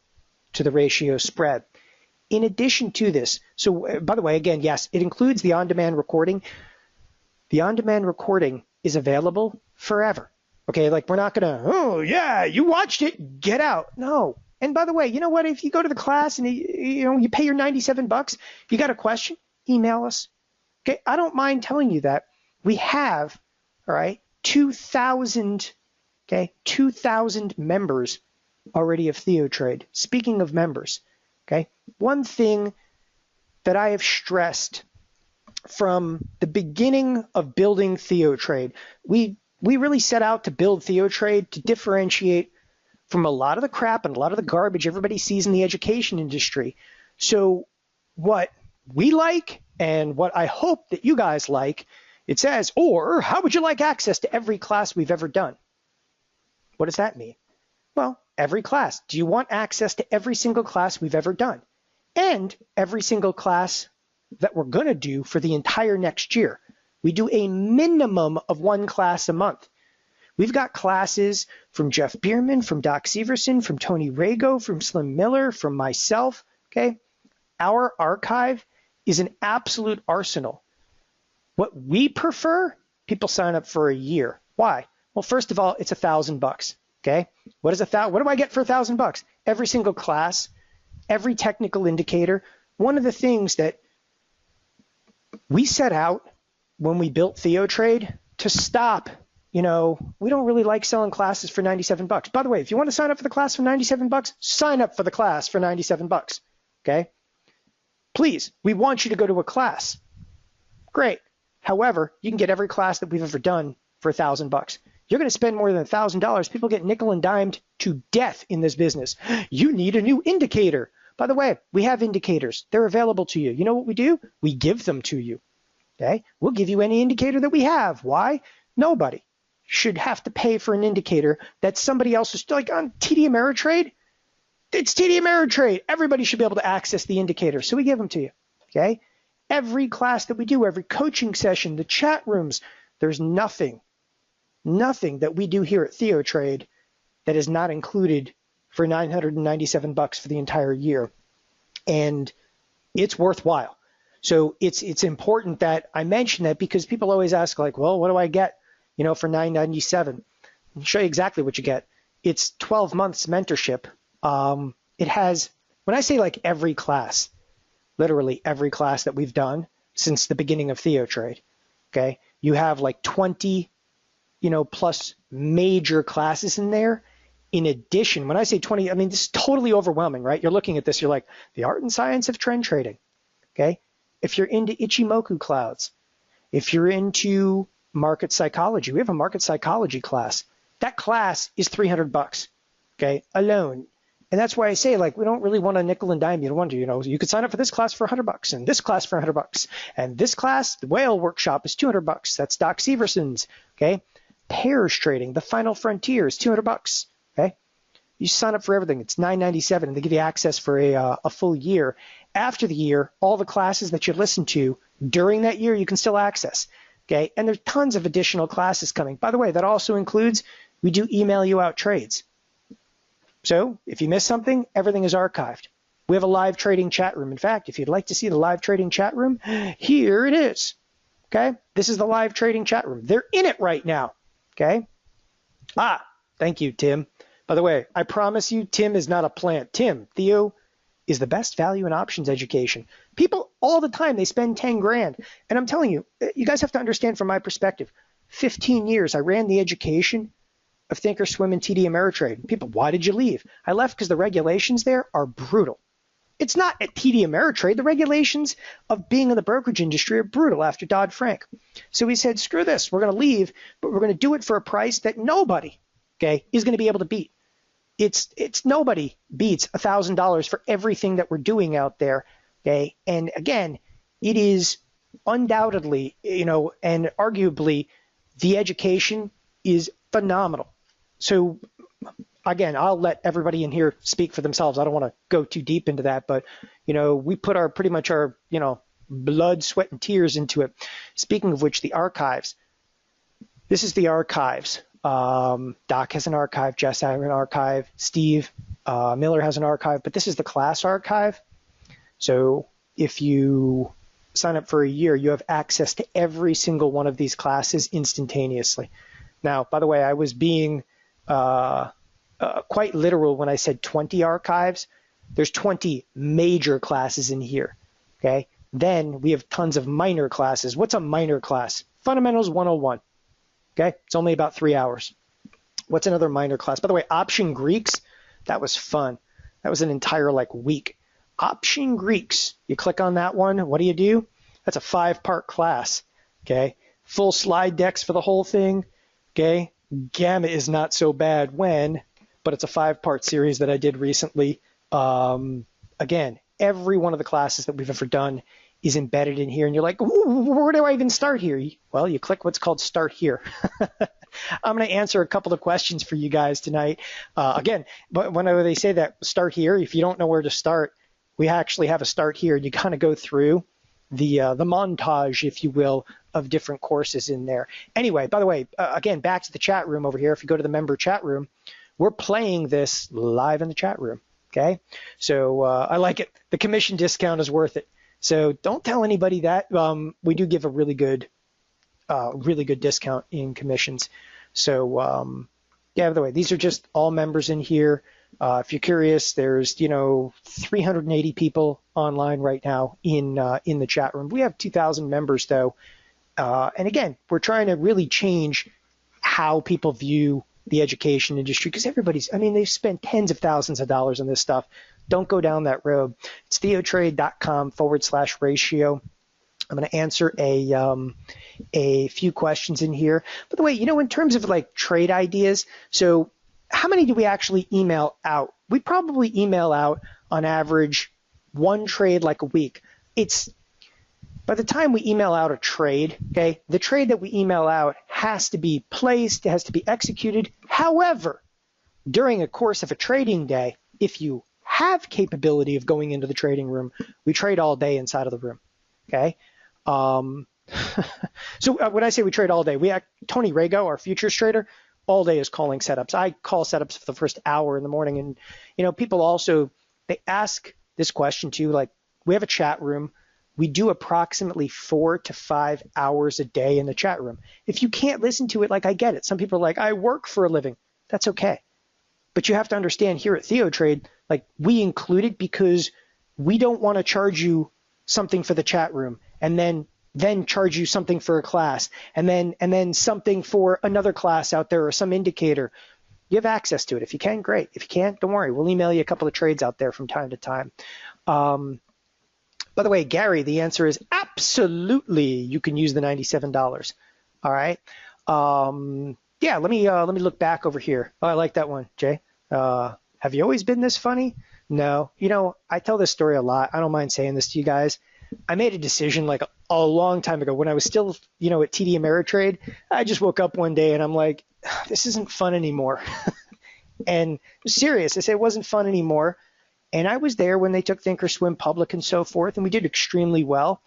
to the ratio spread. In addition to this, so by the way, again, yes, it includes the on-demand recording. The on-demand recording is available forever. Okay, like we're not gonna, oh yeah, you watched it, get out. No. And by the way, you know what? If you go to the class and you pay your $97, you got a question, email us. Okay, I don't mind telling you that we have, all right, 2,000 members already of TheoTrade. Speaking of members, okay, one thing that I have stressed from the beginning of building TheoTrade, we really set out to build TheoTrade to differentiate from a lot of the crap and a lot of the garbage everybody sees in the education industry. So what we like and what I hope that you guys like, it says, or how would you like access to every class we've ever done? What does that mean? Well, every class. Do you want access to every single class we've ever done? And every single class that we're going to do for the entire next year. We do a minimum of 1 class a month. We've got classes from Jeff Bierman, from Doc Severson, from Tony Rago, from Slim Miller, from myself. Okay, our archive is an absolute arsenal. What we prefer, people sign up for a year. Why? Well, first of all, it's $1,000. Okay, what do I get for $1,000? Every single class, every technical indicator. One of the things that we set out when we built TheoTrade to stop, we don't really like selling classes for $97. By the way, if you want to sign up for the class for $97, sign up for the class for $97. Okay? Please, we want you to go to a class. Great. However, you can get every class that we've ever done for $1,000. You're going to spend more than $1,000. People get nickel and dimed to death in this business. You need a new indicator. By the way, we have indicators. They're available to you. You know what we do? We give them to you. Okay? We'll give you any indicator that we have. Why? Nobody should have to pay for an indicator that somebody else is like on TD Ameritrade. It's TD Ameritrade. Everybody should be able to access the indicator. So we give them to you. Okay? Every class that we do, every coaching session, the chat rooms, there's nothing that we do here at TheoTrade that is not included for $997 for the entire year. And it's worthwhile. So it's important that I mention that because people always ask like, well, what do I get, for $997? I'll show you exactly what you get. It's 12 months mentorship. It has, when I say like every class, literally every class that we've done since the beginning of TheoTrade, okay? You have like 20, plus major classes in there. In addition, when I say 20, I mean, this is totally overwhelming, right? You're looking at this, you're like, the art and science of trend trading, okay? If you're into Ichimoku clouds, if you're into market psychology, we have a market psychology class. That class is $300, okay, alone. And that's why I say, like, we don't really want a nickel and dime. You don't want to, you could sign up for this class for $100 and this class for $100. And this class, the whale workshop, is $200. That's Doc Severson's, okay? Pairs trading, the final frontier is $200, okay? You sign up for everything. It's $997, and they give you access for a full year. After the year, all the classes that you listen to during that year, you can still access, okay? And there's tons of additional classes coming. By the way, that also includes, we do email you out trades. So if you miss something, everything is archived. We have a live trading chat room. In fact, if you'd like to see the live trading chat room, here it is, okay? This is the live trading chat room. They're in it right now, okay? Thank you, Tim. By the way, I promise you, Tim is not a plant. Theo is the best value in options education. People all the time, they spend 10 grand. And I'm telling you, you guys have to understand from my perspective, 15 years, I ran the education of thinkorswim and TD Ameritrade. People, why did you leave? I left because the regulations there are brutal. It's not at TD Ameritrade. The regulations of being in the brokerage industry are brutal after Dodd-Frank. So we said, screw this. We're going to leave, but we're going to do it for a price that nobody, okay, is going to be able to beat. It's nobody beats $1,000 for everything that we're doing out there, okay? And again, it is undoubtedly, and arguably, the education is phenomenal. So again, I'll let everybody in here speak for themselves. I don't want to go too deep into that, but we put pretty much our blood, sweat, and tears into it. Speaking of which, the archives. This is the archives. Doc has an archive. Jess has an archive. Steve Miller has an archive. But this is the class archive. So if you sign up for a year, you have access to every single one of these classes instantaneously. Now, by the way, I was being quite literal when I said 20 archives. There's 20 major classes in here, okay? Then we have tons of minor classes. What's a minor class? Fundamentals 101, okay? It's only about 3 hours. What's another minor class? By the way, Option Greeks, that was fun. That was an entire week. Option Greeks, you click on that one, what do? That's a 5-part class, okay? Full slide decks for the whole thing, okay? Gamma is not so bad but it's a 5-part series that I did recently. Again, every one of the classes that we've ever done is embedded in here, and you're like, where do I even start here? Well, you click what's called Start Here. I'm going to answer a couple of questions for you guys tonight. Again, but whenever they say that Start Here, if you don't know where to start, we actually have a Start Here, and you kind of go through the montage, if you will, of different courses in there. Anyway, by the way, again, back to the chat room over here. If you go to the member chat room, we're playing this live in the chat room, okay? So I like it. The commission discount is worth it. So don't tell anybody that. We do give a really good discount in commissions. So yeah, by the way, these are just all members in here. If you're curious, there's 380 people online right now in the chat room. We have 2,000 members though, and again, we're trying to really change how people view the education industry because they've spent tens of thousands of dollars on this stuff. Don't go down that road. It's theotrade.com/ratio. I'm going to answer a few questions in here. By the way, in terms of trade ideas, so how many do we actually email out? We probably email out on average one trade a week. By the time we email out a trade, okay, the trade that we email out has to be placed, it has to be executed. However, during a course of a trading day, if you have capability of going into the trading room, we trade all day inside of the room, okay? So when I say we trade all day, Tony Rago, our futures trader, all day is calling setups. I call setups for the first hour in the morning. And, people also, they ask this question too, we have a chat room. We do approximately 4 to 5 hours a day in the chat room. If you can't listen to it, I get it. Some people are like, I work for a living. That's okay. But you have to understand here at TheoTrade, we include it because we don't want to charge you something for the chat room and then charge you something for a class and then something for another class out there or some indicator. You have access to it. If you can, great. If you can't, don't worry. We'll email you a couple of trades out there from time to time. By the way, Gary, the answer is absolutely you can use the $97. All right. Yeah, let me look back over here. Oh, I like that one, Jay. Have you always been this funny? No. I tell this story a lot. I don't mind saying this to you guys. I made a decision a long time ago when I was still, at TD Ameritrade. I just woke up one day and I'm like, this isn't fun anymore. And serious. I said it wasn't fun anymore. And I was there when they took thinkorswim public and so forth, and we did extremely well.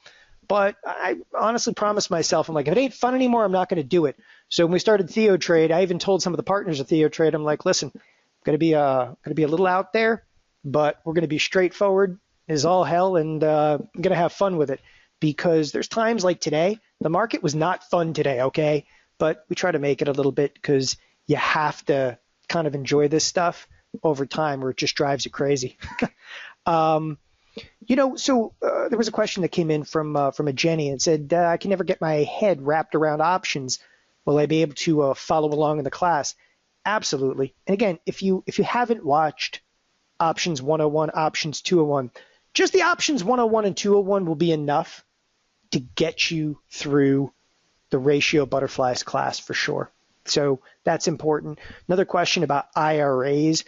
But I honestly promised myself, I'm like, if it ain't fun anymore, I'm not going to do it. So when we started TheoTrade, I even told some of the partners of TheoTrade, I'm like, listen, going to be a little out there, but we're going to be straightforward as all hell, and I'm going to have fun with it. Because there's times like today, the market was not fun today, okay? But we try to make it a little bit because you have to kind of enjoy this stuff over time or it just drives you crazy. So there was a question that came in from a Jenny and said, I can never get my head wrapped around options. Will I be able to follow along in the class? absolutely. And again, if you haven't watched Options 101, Options 201, just the Options 101 and 201 will be enough to get you through the ratio butterflies class for sure. So that's important. Another question about IRAs.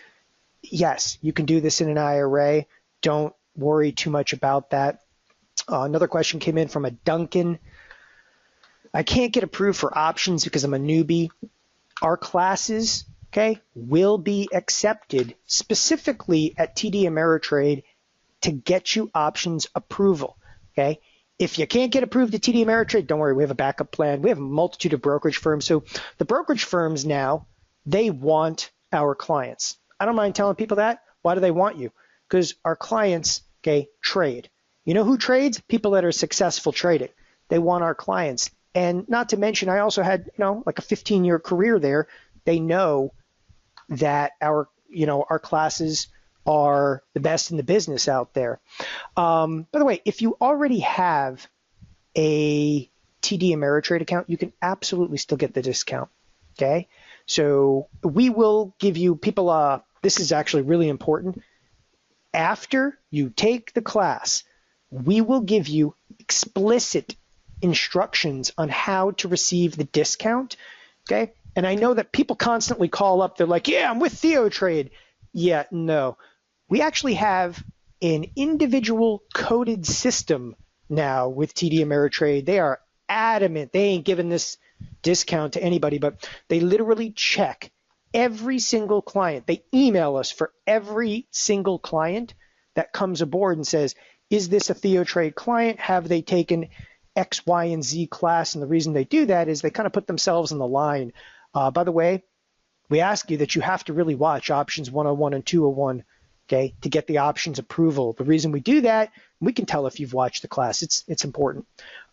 Yes, you can do this in an IRA. Don't worry too much about that. Another question came in from a Duncan. I can't get approved for options because I'm a newbie. Our classes, okay, will be accepted specifically at TD Ameritrade to get you options approval, okay? If you can't get approved at TD Ameritrade, don't worry, we have a backup plan. We have a multitude of brokerage firms. So the brokerage firms now, they want our clients. I don't mind telling people that. Why do they want you? Because our clients, okay, trade. You know who trades? People that are successful trading. They want our clients. And not to mention, I also had, like a 15-year career there. They know that our classes are the best in the business out there. By the way, if you already have a TD Ameritrade account, you can absolutely still get the discount. Okay, so we will give you people. This is actually really important. After you take the class, we will give you explicit instructions on how to receive the discount. Okay, and I know that people constantly call up. They're like, "Yeah, I'm with TheoTrade." Yeah, no. We actually have an individual coded system now with TD Ameritrade. They are adamant. They ain't giving this discount to anybody, but they literally check every single client. They email us for every single client that comes aboard and says, is this a TheoTrade client? Have they taken X, Y, and Z class? And the reason they do that is they kind of put themselves on the line. By the way, we ask you that you have to really watch Options 101 and 201, okay, to get the options approval. The reason we do that, we can tell if you've watched the class. It's important.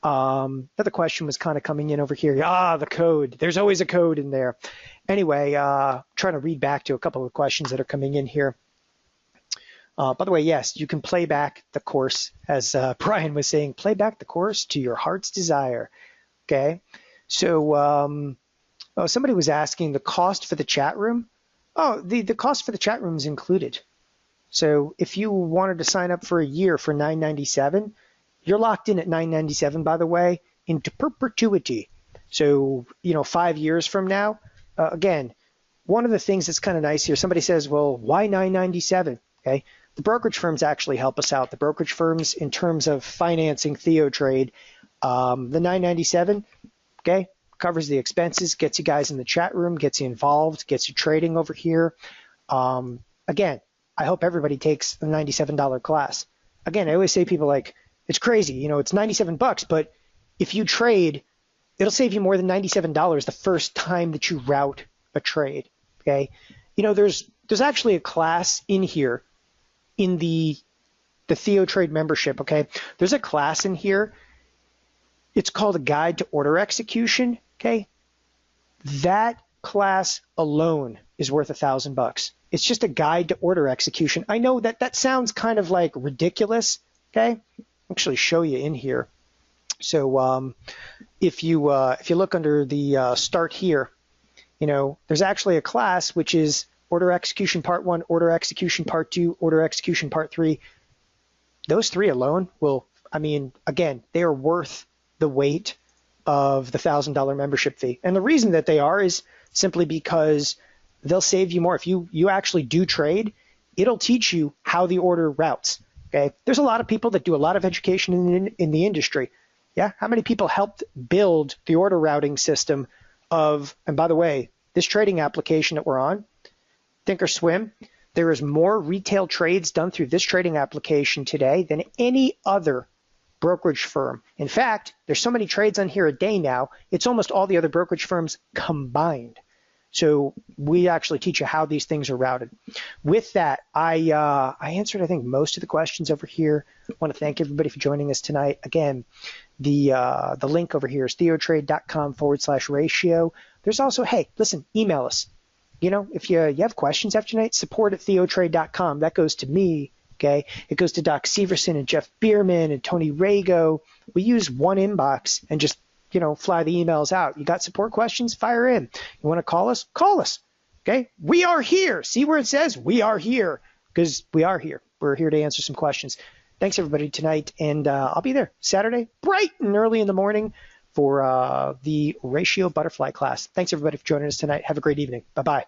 Another question was kind of coming in over here. The code. There's always a code in there. Anyway, trying to read back to a couple of questions that are coming in here. By the way, yes, you can play back the course, as Brian was saying, play back the course to your heart's desire. Okay, so somebody was asking the cost for the chat room. Oh, the cost for the chat room is included. So if you wanted to sign up for a year for $9.97, you're locked in at $9.97, by the way, into perpetuity. So, 5 years from now, again, one of the things that's kind of nice here, somebody says, well, why $9.97? Okay, the brokerage firms actually help us out. The brokerage firms, in terms of financing TheoTrade, the $9.97, okay, covers the expenses, gets you guys in the chat room, gets you involved, gets you trading over here. Again, I hope everybody takes the $97 class. Again, I always say people like, it's crazy, it's $97, but if you trade, it'll save you more than $97 the first time that you route a trade, okay? There's actually a class in here in the TheoTrade membership, okay? There's a class in here. It's called a Guide to Order Execution, okay? That class alone is worth $1,000. It's just a guide to order execution. I know that sounds kind of like ridiculous, okay? I'll actually show you in here. So if you look under the start here, there's actually a class which is Order Execution Part 1, Order Execution Part 2, Order Execution Part 3. Those three alone will, again, they are worth the weight of the $1,000 membership fee. And the reason that they are is simply because they'll save you more. If you actually do trade, it'll teach you how the order routes, okay? There's a lot of people that do a lot of education in the industry. Yeah, how many people helped build the order routing system of, and by the way, this trading application that we're on, thinkorswim, there is more retail trades done through this trading application today than any other brokerage firm. In fact, there's so many trades on here a day now, it's almost all the other brokerage firms combined. So we actually teach you how these things are routed. With that, I answered, I think, most of the questions over here. I want to thank everybody for joining us tonight. Again, the link over here is theotrade.com/ratio. There's also, hey, listen, email us. If you have questions after tonight, support@theotrade.com. That goes to me, okay? It goes to Doc Severson and Jeff Bierman and Tony Rago. We use one inbox and just fly the emails out. You got support questions? Fire in. You want to call us? Call us. Okay, we are here. See where it says we are here, because we are here. We're here to answer some questions. Thanks, everybody, tonight. And I'll be there Saturday, bright and early in the morning for the ratio butterfly class. Thanks, everybody, for joining us tonight. Have a great evening. Bye-bye.